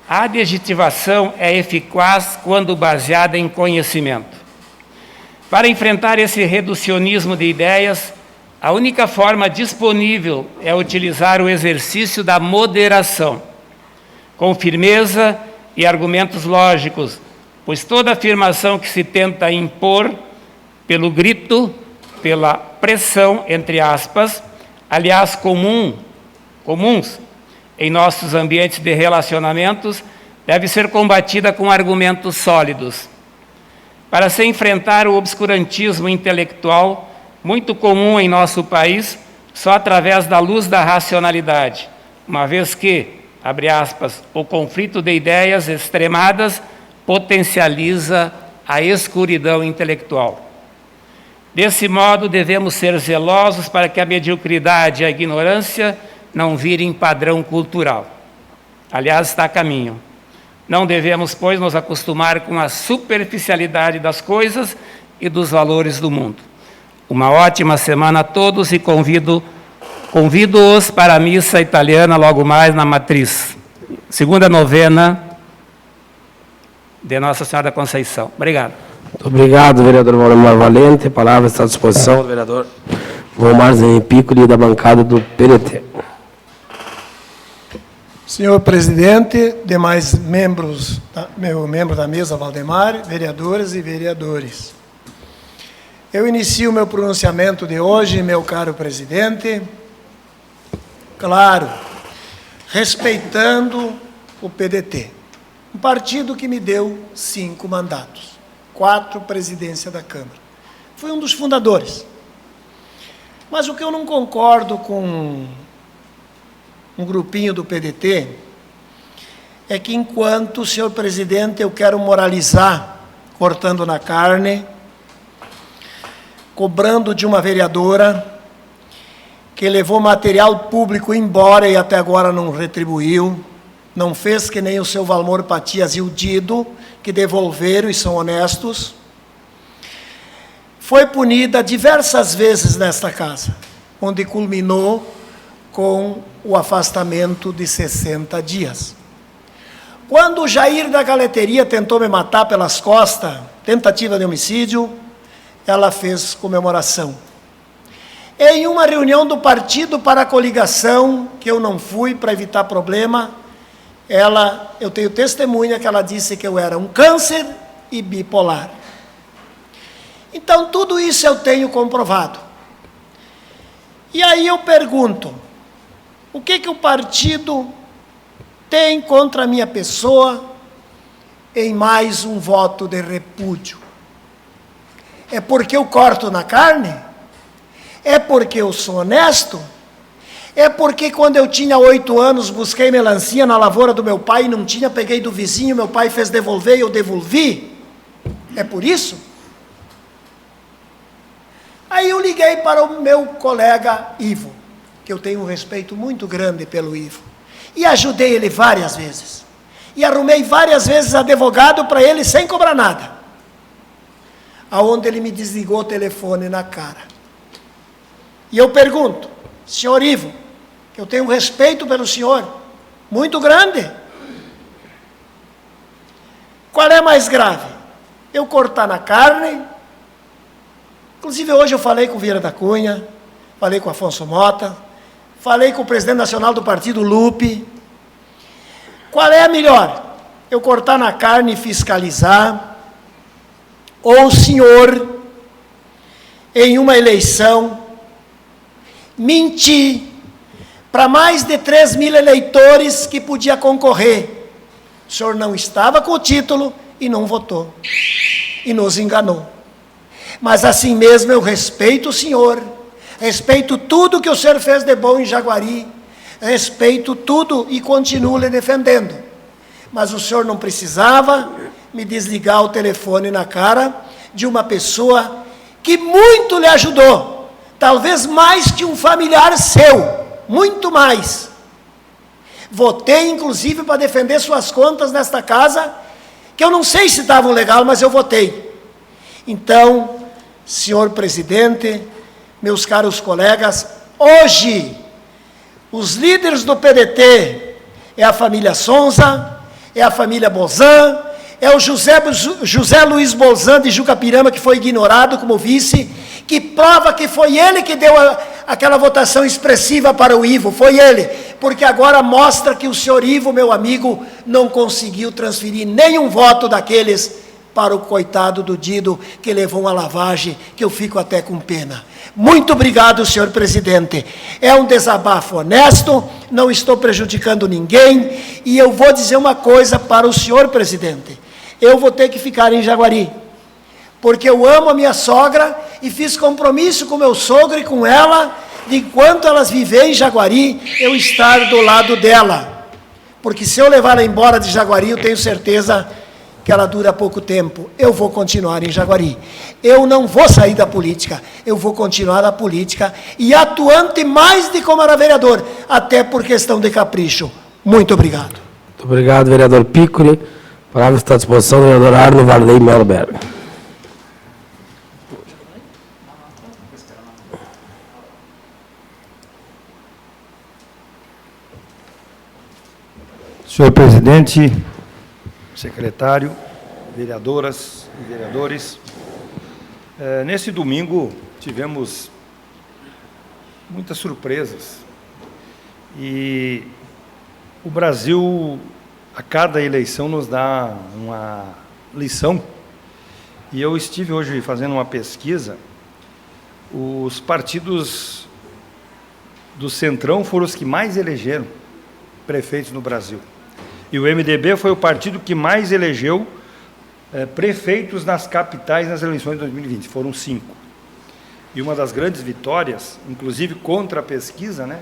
A adjetivação é eficaz quando baseada em conhecimento. Para enfrentar esse reducionismo de ideias, a única forma disponível é utilizar o exercício da moderação, com firmeza e argumentos lógicos, pois toda afirmação que se tenta impor pelo grito, pela pressão, entre aspas, aliás comuns em nossos ambientes de relacionamentos, deve ser combatida com argumentos sólidos. Para se enfrentar o obscurantismo intelectual, muito comum em nosso país, só através da luz da racionalidade, uma vez que, abre aspas, o conflito de ideias extremadas potencializa a escuridão intelectual. Desse modo, devemos ser zelosos para que a mediocridade e a ignorância não virem padrão cultural. Aliás, está a caminho. Não devemos, pois, nos acostumar com a superficialidade das coisas e dos valores do mundo. Uma ótima semana a todos e convido-os para a missa italiana logo mais na Matriz. Segunda novena de Nossa Senhora da Conceição. Obrigado. Muito obrigado, vereador Valdemar Valente. A palavra está à disposição do vereador Vomar Piccoli, da bancada do PDT. Senhor presidente, demais membros, membro da mesa, Valdemar, vereadoras e vereadores. Eu inicio meu pronunciamento de hoje, meu caro presidente, claro, respeitando o PDT, um partido que me deu 5 mandatos, 4 presidência da Câmara. Fui um dos fundadores. Mas o que eu não concordo com um grupinho do PDT é que, enquanto, senhor presidente, eu quero moralizar, cortando na carne, cobrando de uma vereadora que levou material público embora e até agora não retribuiu, não fez que nem o seu Valmor Patias e o Dido, que devolveram e são honestos, foi punida diversas vezes nesta casa, onde culminou com o afastamento de 60 dias. Quando o Jair da Galeteria tentou me matar pelas costas, tentativa de homicídio, ela fez comemoração. Em uma reunião do partido para a coligação, que eu não fui para evitar problema, eu tenho testemunha que ela disse que eu era um câncer e bipolar. Então, tudo isso eu tenho comprovado. E aí eu pergunto, o que o partido tem contra a minha pessoa em mais um voto de repúdio? É porque eu corto na carne? É porque eu sou honesto? É porque quando eu tinha 8 anos busquei melancia na lavoura do meu pai e não tinha, peguei do vizinho, meu pai fez devolver e eu devolvi? É por isso? Aí eu liguei para o meu colega Ivo, que eu tenho um respeito muito grande pelo Ivo, e ajudei ele várias vezes. e arrumei várias vezes advogado para ele sem cobrar nada. Aonde ele me desligou o telefone na cara. E eu pergunto, senhor Ivo, que eu tenho um respeito pelo senhor, muito grande. Qual é mais grave? Eu cortar na carne? Inclusive hoje eu falei com o Vieira da Cunha, falei com o Afonso Mota, falei com o presidente nacional do partido, Lupe. Qual é a melhor? Eu cortar na carne e fiscalizar? Ou o senhor, em uma eleição, mentir para mais de 3 mil eleitores que podia concorrer? O senhor não estava com o título e não votou. E nos enganou. Mas assim mesmo eu respeito o senhor, respeito tudo que o senhor fez de bom em Jaguari, respeito tudo e continuo lhe defendendo. Mas o senhor não precisava me desligar o telefone na cara de uma pessoa que muito lhe ajudou, talvez mais que um familiar seu, muito mais. Votei, inclusive, para defender suas contas nesta casa, que eu não sei se estavam legal, mas eu votei. Então, senhor presidente, meus caros colegas, hoje, os líderes do PDT é a família Sonza, é a família Bozan, é o José Luiz Bozan de Jucapirama, que foi ignorado como vice, que prova que foi ele que deu aquela votação expressiva para o Ivo, foi ele, porque agora mostra que o senhor Ivo, meu amigo, não conseguiu transferir nenhum voto daqueles para o coitado do Dido, que levou uma lavagem, que eu fico até com pena. Muito obrigado, senhor presidente. É um desabafo honesto, não estou prejudicando ninguém, e eu vou dizer uma coisa para o senhor presidente. Eu vou ter que ficar em Jaguari, porque eu amo a minha sogra e fiz compromisso com meu sogro e com ela, de enquanto elas viverem em Jaguari, eu estar do lado dela. Porque se eu levar ela embora de Jaguari, eu tenho certeza que ela dura pouco tempo. Eu vou continuar em Jaguari. Eu não vou sair da política, eu vou continuar na política e atuante mais de como era vereador, até por questão de capricho. Muito obrigado. Muito obrigado, vereador Piccoli. A palavra está à disposição do vereador Arno Varley Melo Berga. Senhor presidente, secretário, vereadoras e vereadores, nesse domingo tivemos muitas surpresas e o Brasil, a cada eleição, nos dá uma lição. E eu estive hoje fazendo uma pesquisa, os partidos do Centrão foram os que mais elegeram prefeitos no Brasil. E o MDB foi o partido que mais elegeu prefeitos nas capitais nas eleições de 2020, foram 5. E uma das grandes vitórias, inclusive contra a pesquisa, né,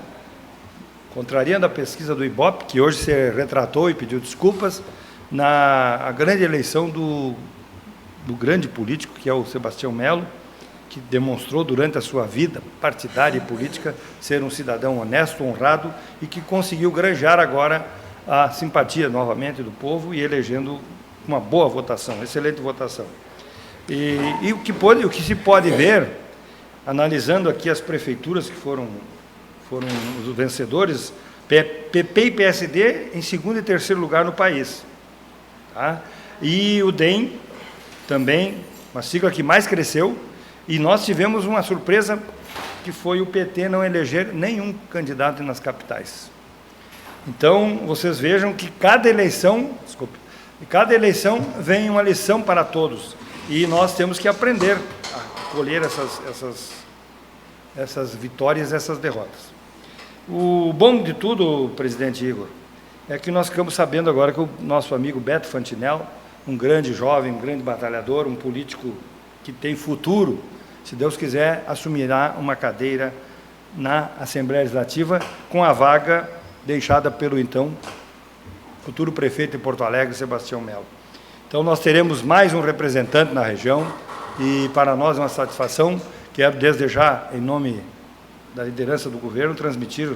contrariando a pesquisa do Ibope, que hoje se retratou e pediu desculpas, na grande eleição do grande político, que é o Sebastião Melo, que demonstrou durante a sua vida partidária e política ser um cidadão honesto, honrado, e que conseguiu granjar agora a simpatia novamente do povo e elegendo uma boa votação, excelente votação. E o que se pode ver, analisando aqui as prefeituras que foram os vencedores, PP e PSD em segundo e terceiro lugar no país. Tá? E o DEM também, uma sigla que mais cresceu, e nós tivemos uma surpresa, que foi o PT não eleger nenhum candidato nas capitais. Então, vocês vejam que cada eleição vem uma lição para todos, e nós temos que aprender a colher essas vitórias, essas derrotas. O bom de tudo, presidente Igor, é que nós ficamos sabendo agora que o nosso amigo Beto Fantinel, um grande jovem, um grande batalhador, um político que tem futuro, se Deus quiser, assumirá uma cadeira na Assembleia Legislativa com a vaga deixada pelo então futuro prefeito de Porto Alegre, Sebastião Melo. Então nós teremos mais um representante na região e para nós é uma satisfação. Quero desde já, em nome da liderança do governo, transmitir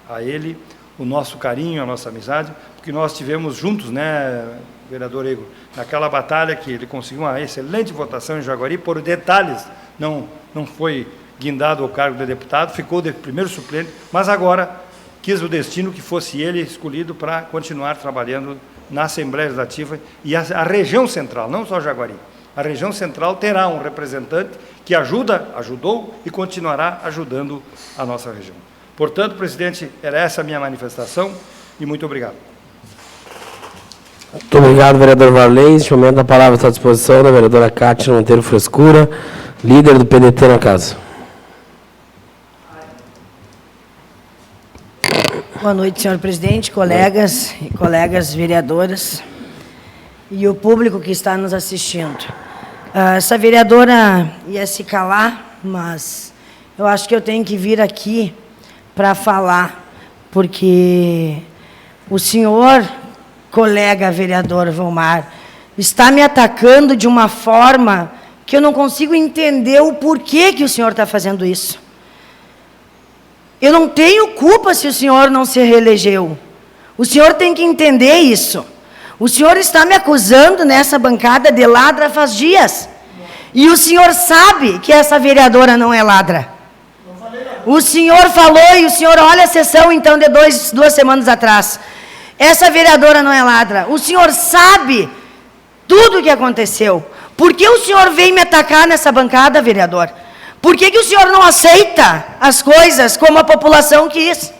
a ele o nosso carinho, a nossa amizade, porque nós tivemos juntos, né, vereador Igor, naquela batalha que ele conseguiu uma excelente votação em Jaguari, por detalhes, não foi guindado ao cargo de deputado, ficou de primeiro suplente, mas agora quis o destino que fosse ele escolhido para continuar trabalhando na Assembleia Legislativa e a região central, não só Jaguari. A região central terá um representante que ajudou e continuará ajudando a nossa região. Portanto, presidente, era essa a minha manifestação e muito obrigado. Muito obrigado, vereador Varley. Neste momento, a palavra está à disposição da vereadora Cátia Monteiro Frescura, líder do PDT na casa. Boa noite, senhor presidente, colegas e colegas vereadoras e o público que está nos assistindo. Essa vereadora ia se calar, mas eu acho que eu tenho que vir aqui para falar, porque o senhor, colega vereador Volmar, está me atacando de uma forma que eu não consigo entender o porquê que o senhor está fazendo isso. Eu não tenho culpa se o senhor não se reelegeu. O senhor tem que entender isso. O senhor está me acusando nessa bancada de ladra faz dias. E o senhor sabe que essa vereadora não é ladra. O senhor falou e o senhor olha a sessão, então, de duas semanas atrás. Essa vereadora não é ladra. O senhor sabe tudo o que aconteceu. Por que o senhor veio me atacar nessa bancada, vereador? Por que o senhor não aceita as coisas como a população quis?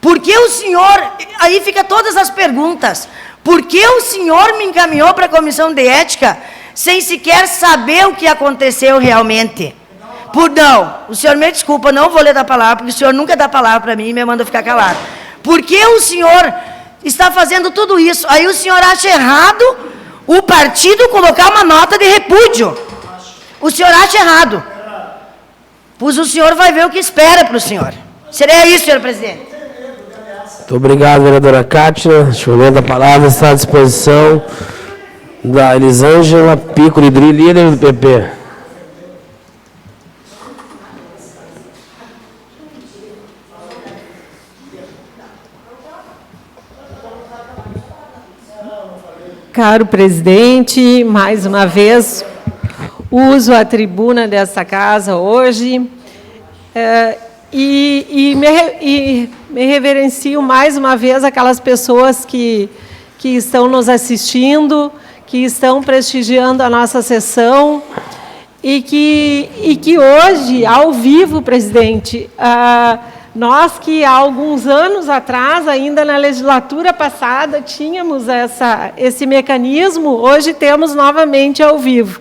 Por que o senhor... Aí fica todas as perguntas. Por que o senhor me encaminhou para a Comissão de Ética sem sequer saber o que aconteceu realmente? Não, o senhor me desculpa, não vou lhe dar palavra, porque o senhor nunca dá palavra para mim e me manda ficar calado. Por que o senhor está fazendo tudo isso? Aí o senhor acha errado o partido colocar uma nota de repúdio. O senhor acha errado. Pois o senhor vai ver o que espera para o senhor. Seria isso, senhor presidente. Muito obrigado, vereadora Cátia. Neste momento, a palavra está à disposição da Elisângela Pico Lidri, líder do PP. Caro presidente, mais uma vez, uso a tribuna desta casa hoje e me reverencio mais uma vez aquelas pessoas que estão nos assistindo, que estão prestigiando a nossa sessão e que hoje, ao vivo, presidente, nós que há alguns anos atrás, ainda na legislatura passada, tínhamos esse mecanismo, hoje temos novamente ao vivo.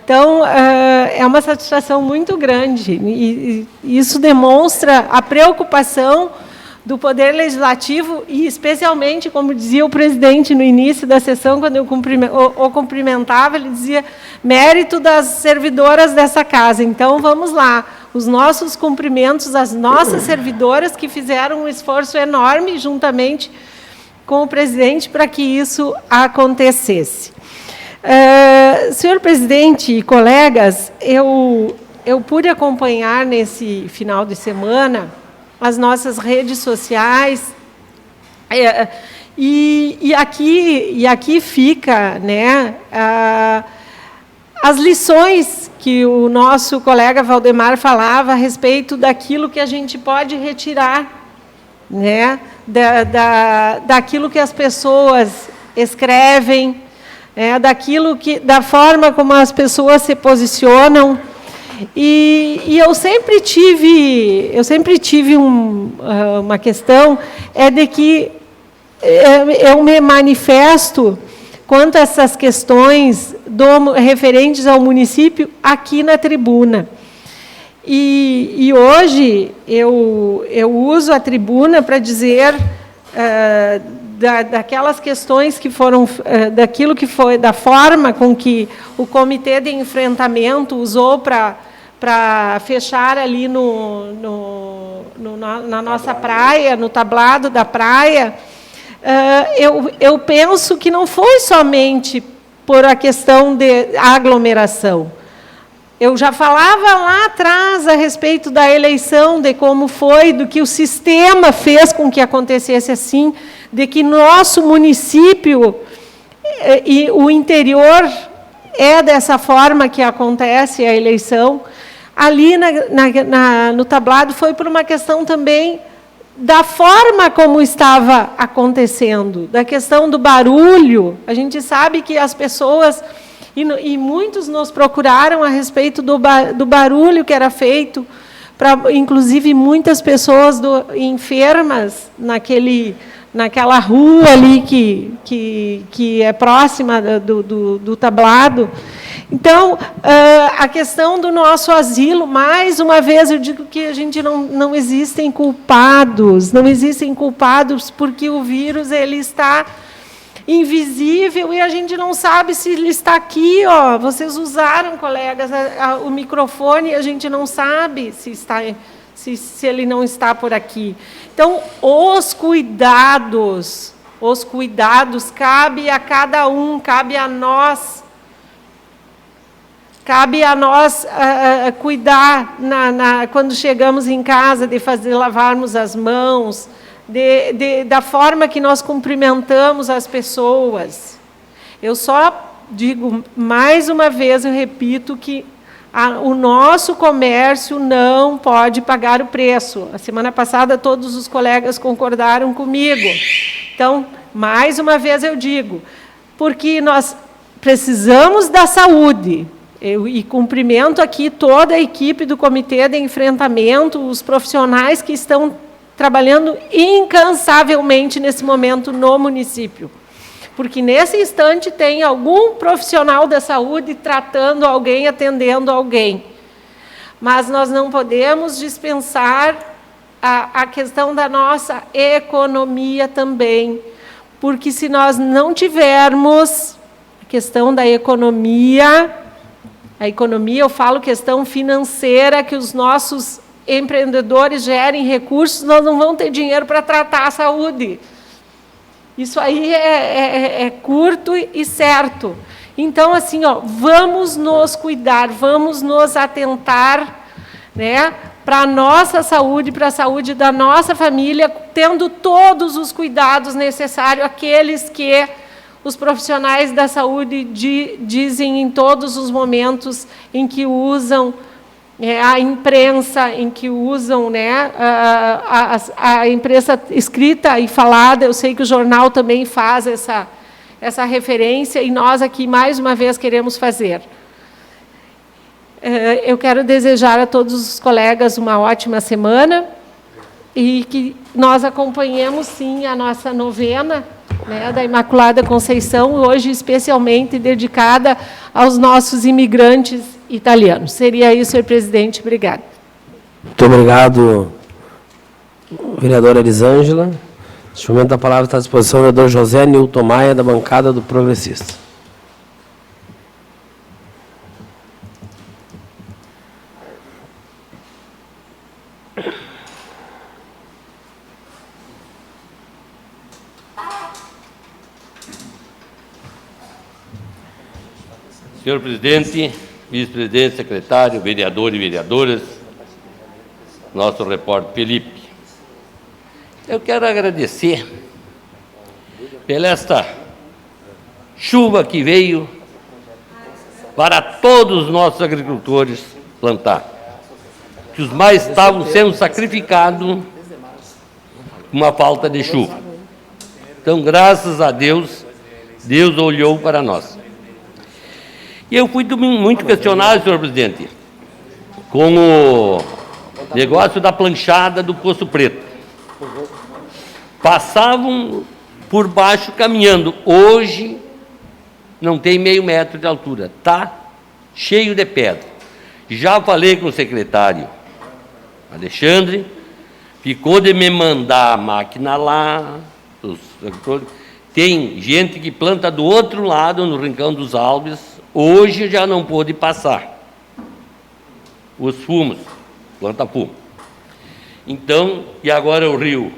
Então, é uma satisfação muito grande e isso demonstra a preocupação do Poder Legislativo e, especialmente, como dizia o presidente no início da sessão, quando eu o cumprimentava, ele dizia, mérito das servidoras dessa casa. Então, vamos lá, os nossos cumprimentos às nossas servidoras que fizeram um esforço enorme, juntamente com o presidente, para que isso acontecesse. Senhor presidente e colegas, eu pude acompanhar nesse final de semana as nossas redes sociais e aqui fica, né, as lições que o nosso colega Valdemar falava a respeito daquilo que a gente pode retirar, né, daquilo que as pessoas escrevem, da forma como as pessoas se posicionam. E eu sempre tive uma questão, de que eu me manifesto quanto a essas questões referentes ao município aqui na tribuna. E hoje eu uso a tribuna para dizer daquelas questões que foram, daquilo que foi, da forma com que o Comitê de Enfrentamento usou para fechar ali na nossa praia, no tablado da praia. Eu penso que não foi somente por a questão de aglomeração. eu já falava lá atrás a respeito da eleição, de como foi, do que o sistema fez com que acontecesse assim, de que nosso município e o interior é dessa forma que acontece a eleição. Ali no tablado foi por uma questão também da forma como estava acontecendo, da questão do barulho. A gente sabe que as pessoas, e muitos nos procuraram a respeito do barulho que era feito, inclusive muitas pessoas enfermas naquela rua ali que é próxima do tablado. Então, a questão do nosso asilo, mais uma vez, eu digo que a gente não existem culpados, porque o vírus ele está invisível e a gente não sabe se ele está aqui. Ó. Vocês usaram, colegas, o microfone e a gente não sabe se ele não está por aqui. Então, os cuidados cabe a cada um, cabe a nós cuidar quando chegamos em casa, de lavarmos as mãos, da forma que nós cumprimentamos as pessoas. Eu só digo, mais uma vez, eu repito, que o nosso comércio não pode pagar o preço. A semana passada, todos os colegas concordaram comigo. Então, mais uma vez eu digo, porque nós precisamos da saúde. E cumprimento aqui toda a equipe do Comitê de Enfrentamento, os profissionais que estão trabalhando incansavelmente nesse momento no município. Porque nesse instante tem algum profissional da saúde tratando alguém, atendendo alguém. Mas nós não podemos dispensar a questão da nossa economia também. Porque se nós não tivermos a questão da economia, eu falo questão financeira, que os nossos empreendedores gerem recursos, nós não vamos ter dinheiro para tratar a saúde. Isso aí é curto e certo. Então, assim, ó, vamos nos cuidar, vamos nos atentar, né, para a nossa saúde, para a saúde da nossa família, tendo todos os cuidados necessários, aqueles que os profissionais da saúde dizem em todos os momentos em que usam a imprensa, em que usam, né, a imprensa escrita e falada. Eu sei que o jornal também faz essa referência, e nós aqui, mais uma vez, queremos fazer. Eu quero desejar a todos os colegas uma ótima semana e que nós acompanhemos, sim, a nossa novena, né, da Imaculada Conceição, hoje especialmente dedicada aos nossos imigrantes italianos. Seria isso, senhor presidente. Obrigada. Muito obrigado, vereadora Elisângela. Neste momento, a palavra está à disposição do vereador José Nilton Maia, da bancada do Progressista. Senhor presidente, vice-presidente, secretário, vereador e vereadoras, nosso repórter Felipe, eu quero agradecer pela esta chuva que veio para todos os nossos agricultores plantar, que os mais estavam sendo sacrificados com uma falta de chuva. Então, graças a Deus, Deus olhou para nós. E eu fui muito questionado, senhor presidente, com o negócio da planchada do Poço Preto. Passavam por baixo caminhando. Hoje não tem meio metro de altura. Está cheio de pedra. Já falei com o secretário Alexandre, ficou de me mandar a máquina lá. Tem gente que planta do outro lado, no Rincão dos Alves. Hoje já não pôde passar os fumos, planta fumo. Então, e agora o rio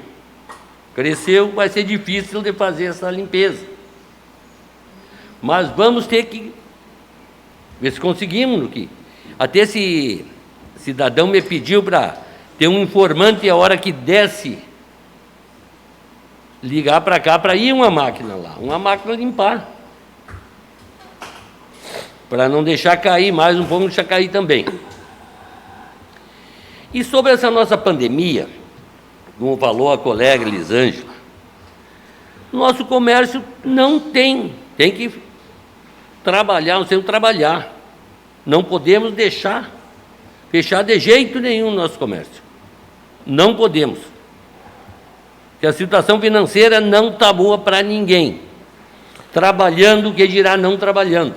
cresceu, vai ser difícil de fazer essa limpeza. Mas vamos ter que ver se conseguimos aqui. Até esse cidadão me pediu para ter um informante a hora que desce, ligar para cá para ir uma máquina lá, uma máquina limpar. Para não deixar cair mais um pouco, deixar cair também. E sobre essa nossa pandemia, como falou a colega Elisângela, nosso comércio não tem que trabalhar, nós temos que trabalhar. Não podemos deixar fechar de jeito nenhum o nosso comércio. Não podemos. Porque a situação financeira não está boa para ninguém. Trabalhando, que dirá não trabalhando.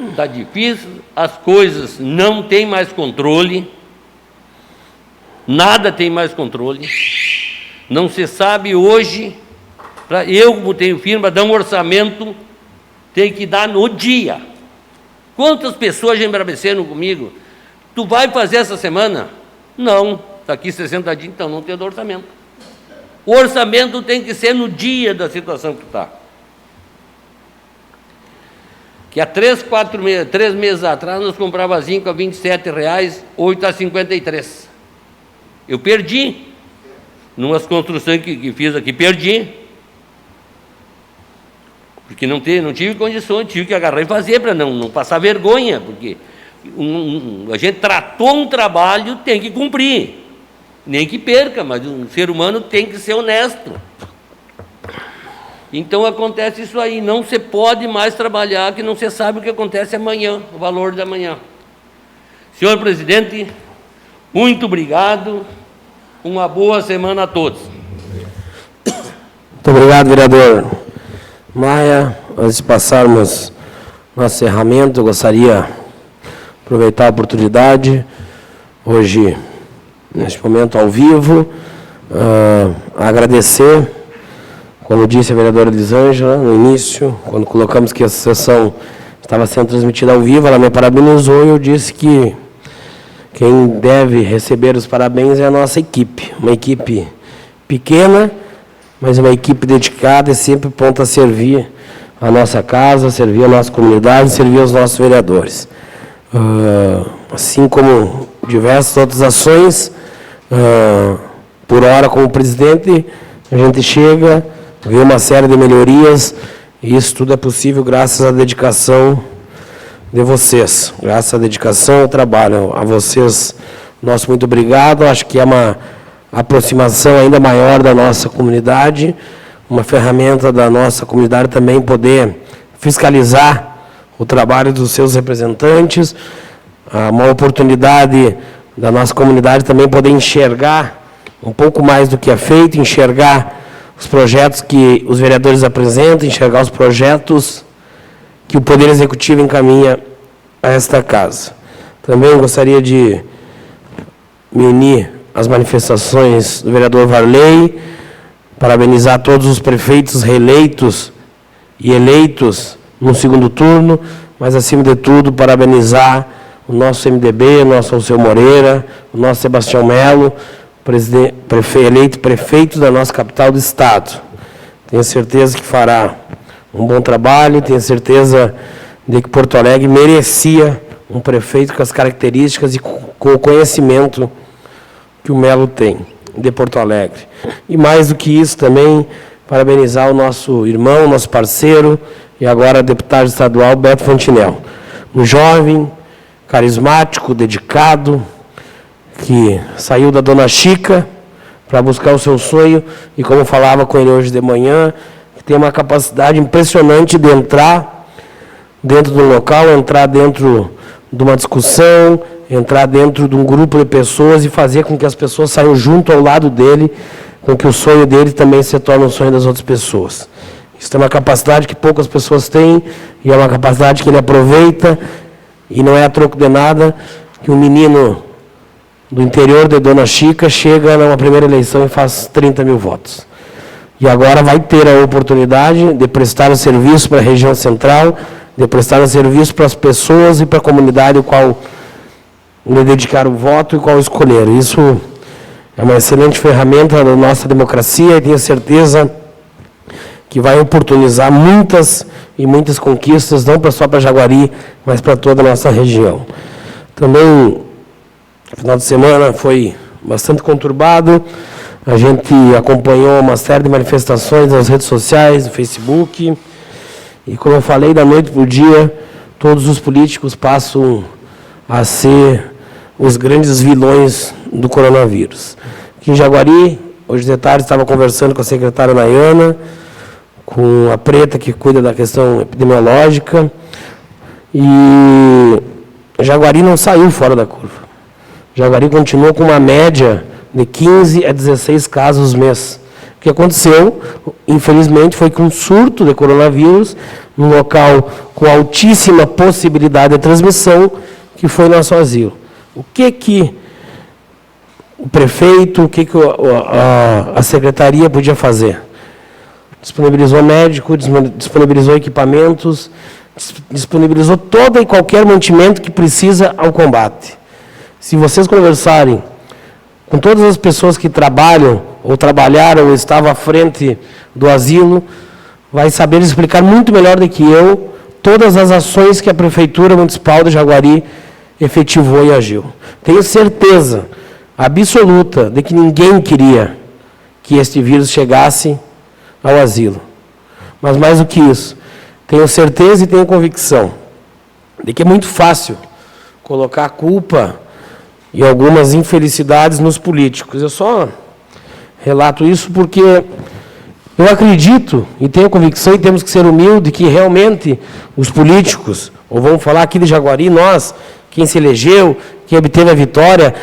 Está difícil, as coisas não têm mais controle, nada tem mais controle, não se sabe hoje, eu como tenho firma, dar um orçamento, tem que dar no dia. Quantas pessoas já embraveceram comigo? Tu vai fazer essa semana? Não, daqui 60 dias, então não tem orçamento. O orçamento tem que ser no dia da situação que está. Que há 3 meses atrás, nós comprávamos zinco a R$ 27,00, 8 a 53. Eu perdi. Numas construções que fiz aqui, perdi. Porque não tive condições, tive que agarrar e fazer para não passar vergonha, porque a gente tratou um trabalho, tem que cumprir. Nem que perca, mas um ser humano tem que ser honesto. Então acontece isso aí, não se pode mais trabalhar, que não se sabe o que acontece amanhã, o valor de amanhã. Senhor presidente, muito obrigado, uma boa semana a todos. Muito obrigado, vereador Maia. Antes de passarmos nosso encerramento, eu gostaria de aproveitar a oportunidade, hoje, neste momento ao vivo, agradecer. Como disse a vereadora Elisângela, no início, quando colocamos que essa sessão estava sendo transmitida ao vivo, ela me parabenizou e eu disse que quem deve receber os parabéns é a nossa equipe. Uma equipe pequena, mas uma equipe dedicada e sempre pronta a servir a nossa casa, servir a nossa comunidade, servir os nossos vereadores. Assim como diversas outras ações, por hora, como presidente, a gente chega, vê uma série de melhorias, e isso tudo é possível graças à dedicação de vocês, graças à dedicação ao trabalho. A vocês, nosso muito obrigado. Acho que é uma aproximação ainda maior da nossa comunidade, uma ferramenta da nossa comunidade também poder fiscalizar o trabalho dos seus representantes, uma oportunidade da nossa comunidade também poder enxergar um pouco mais do que é feito, enxergar os projetos que os vereadores apresentam, enxergar os projetos que o Poder Executivo encaminha a esta casa. Também gostaria de me unir às manifestações do vereador Varley, parabenizar todos os prefeitos reeleitos e eleitos no segundo turno, mas, acima de tudo, parabenizar o nosso MDB, o nosso Alceu Moreira, o nosso Sebastião Melo, eleito prefeito da nossa capital do estado. Tenho certeza que fará um bom trabalho, tenho certeza de que Porto Alegre merecia um prefeito com as características e com o conhecimento que o Melo tem de Porto Alegre. E mais do que isso também, parabenizar o nosso irmão, nosso parceiro, e agora deputado estadual, Beto Fontinel. Um jovem, carismático, dedicado, que saiu da Dona Chica para buscar o seu sonho, e como falava com ele hoje de manhã, que tem uma capacidade impressionante de entrar dentro do local, entrar dentro de uma discussão, entrar dentro de um grupo de pessoas e fazer com que as pessoas saiam junto ao lado dele, com que o sonho dele também se torne o sonho das outras pessoas. Isso é uma capacidade que poucas pessoas têm, e é uma capacidade que ele aproveita, e não é a troco de nada que um menino do interior de Dona Chica chega numa primeira eleição e faz 30 mil votos. E agora vai ter a oportunidade de prestar o serviço para a região central, de prestar o serviço para as pessoas e para a comunidade ao qual lhe dedicar o voto e qual escolher. Isso é uma excelente ferramenta da nossa democracia, e tenho certeza que vai oportunizar muitas e muitas conquistas, não só para Jaguari, mas para toda a nossa região. Também, o final de semana foi bastante conturbado, a gente acompanhou uma série de manifestações nas redes sociais, no Facebook, e como eu falei, da noite para o dia, todos os políticos passam a ser os grandes vilões do coronavírus. Aqui em Jaguari, hoje de tarde, estava conversando com a secretária Nayana, com a Preta, que cuida da questão epidemiológica, e Jaguari não saiu fora da curva. Jaguari continuou com uma média de 15 a 16 casos mês. O que aconteceu, infelizmente, foi que um surto de coronavírus, num local com altíssima possibilidade de transmissão, que foi nosso asilo. O que o prefeito, o que a secretaria podia fazer? Disponibilizou médico, disponibilizou equipamentos, disponibilizou todo e qualquer mantimento que precisa ao combate. Se vocês conversarem com todas as pessoas que trabalham, ou trabalharam, ou estavam à frente do asilo, vai saber explicar muito melhor do que eu todas as ações que a Prefeitura Municipal de Jaguari efetivou e agiu. Tenho certeza absoluta de que ninguém queria que este vírus chegasse ao asilo. Mas mais do que isso, tenho certeza e tenho convicção de que é muito fácil colocar a culpa e algumas infelicidades nos políticos. Eu só relato isso porque eu acredito e tenho convicção, e temos que ser humildes, que realmente os políticos, ou vamos falar aqui de Jaguari, nós, quem se elegeu, quem obteve a vitória,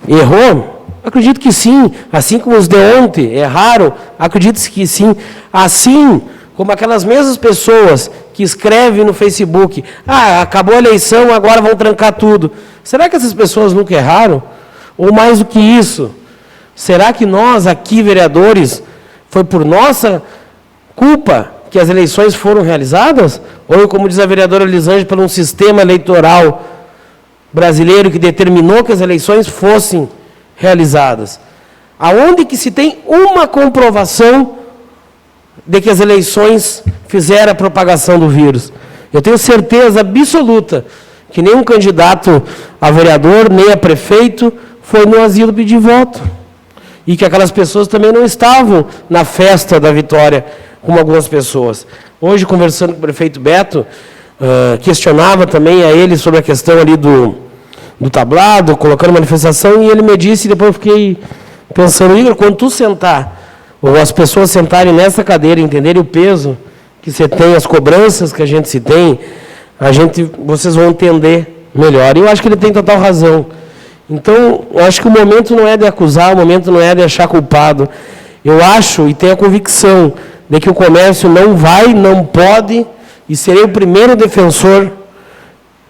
errou? Acredito que sim. Assim como os de ontem erraram, acredito que sim. Assim como aquelas mesmas pessoas que escrevem no Facebook, acabou a eleição, agora vão trancar tudo. Será que essas pessoas nunca erraram? Ou mais do que isso, será que nós aqui, vereadores, foi por nossa culpa que as eleições foram realizadas? Ou, como diz a vereadora Elisângela, por um sistema eleitoral brasileiro que determinou que as eleições fossem realizadas? Aonde que se tem uma comprovação de que as eleições fizeram a propagação do vírus? Eu tenho certeza absoluta que nenhum candidato a vereador, nem a prefeito, foi no asilo pedir voto. E que aquelas pessoas também não estavam na festa da vitória, como algumas pessoas. Hoje, conversando com o prefeito Beto, questionava também a ele sobre a questão ali do tablado, colocando manifestação, e ele me disse, e depois eu fiquei pensando, Igor, quando tu sentar, ou as pessoas sentarem nessa cadeira e entenderem o peso que você tem, as cobranças que a gente se tem, vocês vão entender melhor. E eu acho que ele tem total razão. Então, eu acho que o momento não é de acusar, o momento não é de achar culpado. Eu acho e tenho a convicção de que o comércio não vai, não pode, e serei o primeiro defensor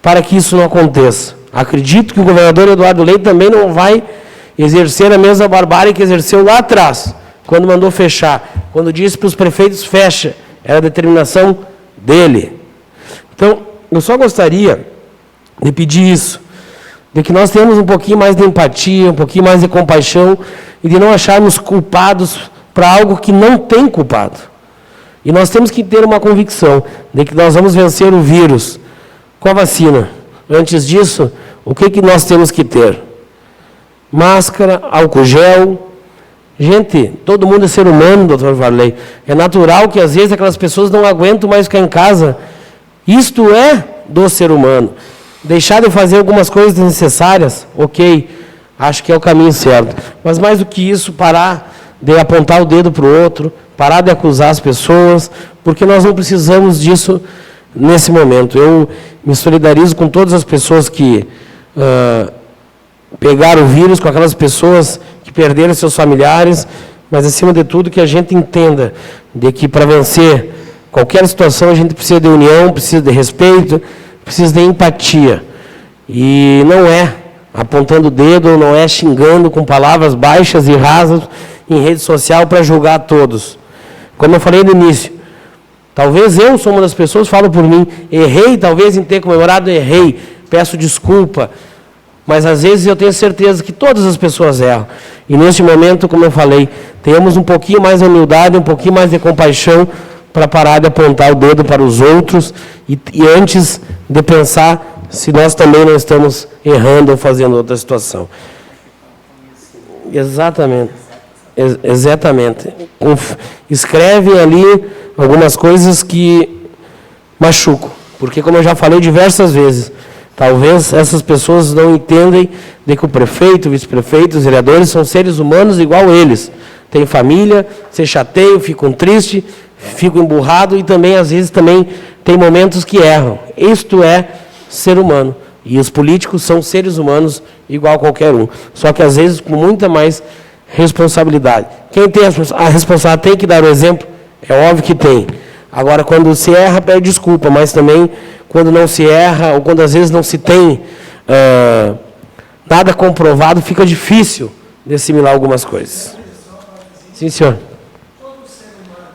para que isso não aconteça. Acredito que o governador Eduardo Leite também não vai exercer a mesma barbárie que exerceu lá atrás, quando mandou fechar. Quando disse para os prefeitos, fecha. Era a determinação dele. Então, eu só gostaria de pedir isso, de que nós tenhamos um pouquinho mais de empatia, um pouquinho mais de compaixão, e de não acharmos culpados para algo que não tem culpado. E nós temos que ter uma convicção de que nós vamos vencer o vírus com a vacina. Antes disso, o que nós temos que ter? Máscara, álcool gel. Gente, todo mundo é ser humano, doutor Varley. É natural que, às vezes, aquelas pessoas não aguentam mais ficar em casa. Isto é do ser humano. Deixar de fazer algumas coisas necessárias, ok, acho que é o caminho certo. Mas, mais do que isso, parar de apontar o dedo para o outro, parar de acusar as pessoas, porque nós não precisamos disso nesse momento. Eu me solidarizo com todas as pessoas que pegaram o vírus, com aquelas pessoas que perderam seus familiares, mas, acima de tudo, que a gente entenda de que, para vencer qualquer situação, a gente precisa de união, precisa de respeito, precisa de empatia. E não é apontando o dedo, não é xingando com palavras baixas e rasas em rede social para julgar todos. Como eu falei no início, talvez eu sou uma das pessoas, falo por mim, errei talvez em ter comemorado, errei, peço desculpa, mas às vezes eu tenho certeza que todas as pessoas erram. E neste momento, como eu falei, tenhamos um pouquinho mais de humildade, um pouquinho mais de compaixão para parar de apontar o dedo para os outros e antes de pensar se nós também não estamos errando ou fazendo outra situação. Exatamente. Exatamente. Escrevem ali algumas coisas que machucam. Porque, como eu já falei diversas vezes, talvez essas pessoas não entendem de que o prefeito, o vice-prefeito, os vereadores são seres humanos igual eles. Têm família, se chateiam, ficam tristes, ficam emburrados e também, às vezes, também tem momentos que erram. Isto é ser humano. E os políticos são seres humanos igual qualquer um. Só que, às vezes, com muita mais responsabilidade. Quem tem a responsabilidade tem que dar o exemplo? É óbvio que tem. Agora, quando se erra, pede desculpa, mas também, quando não se erra, ou quando às vezes não se tem nada comprovado, fica difícil de assimilar algumas coisas. Sim, senhor. Todo ser humano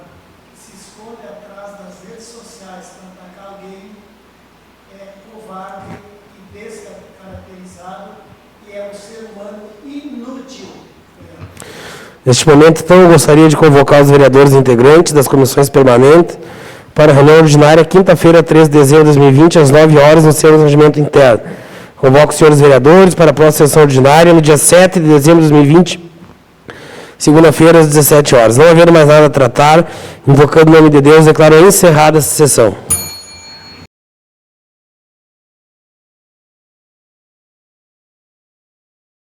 se esconde atrás das redes sociais para atacar alguém, é covarde e descaracterizado, e é um ser humano inútil. Neste momento, então, eu gostaria de convocar os vereadores integrantes das comissões permanentes para a reunião ordinária, quinta-feira, 3 de dezembro de 2020, às 9 horas, no Centro de Regimento Interno. Convoco os senhores vereadores para a próxima sessão ordinária, no dia 7 de dezembro de 2020, segunda-feira, às 17 horas. Não havendo mais nada a tratar, invocando o nome de Deus, declaro encerrada essa sessão.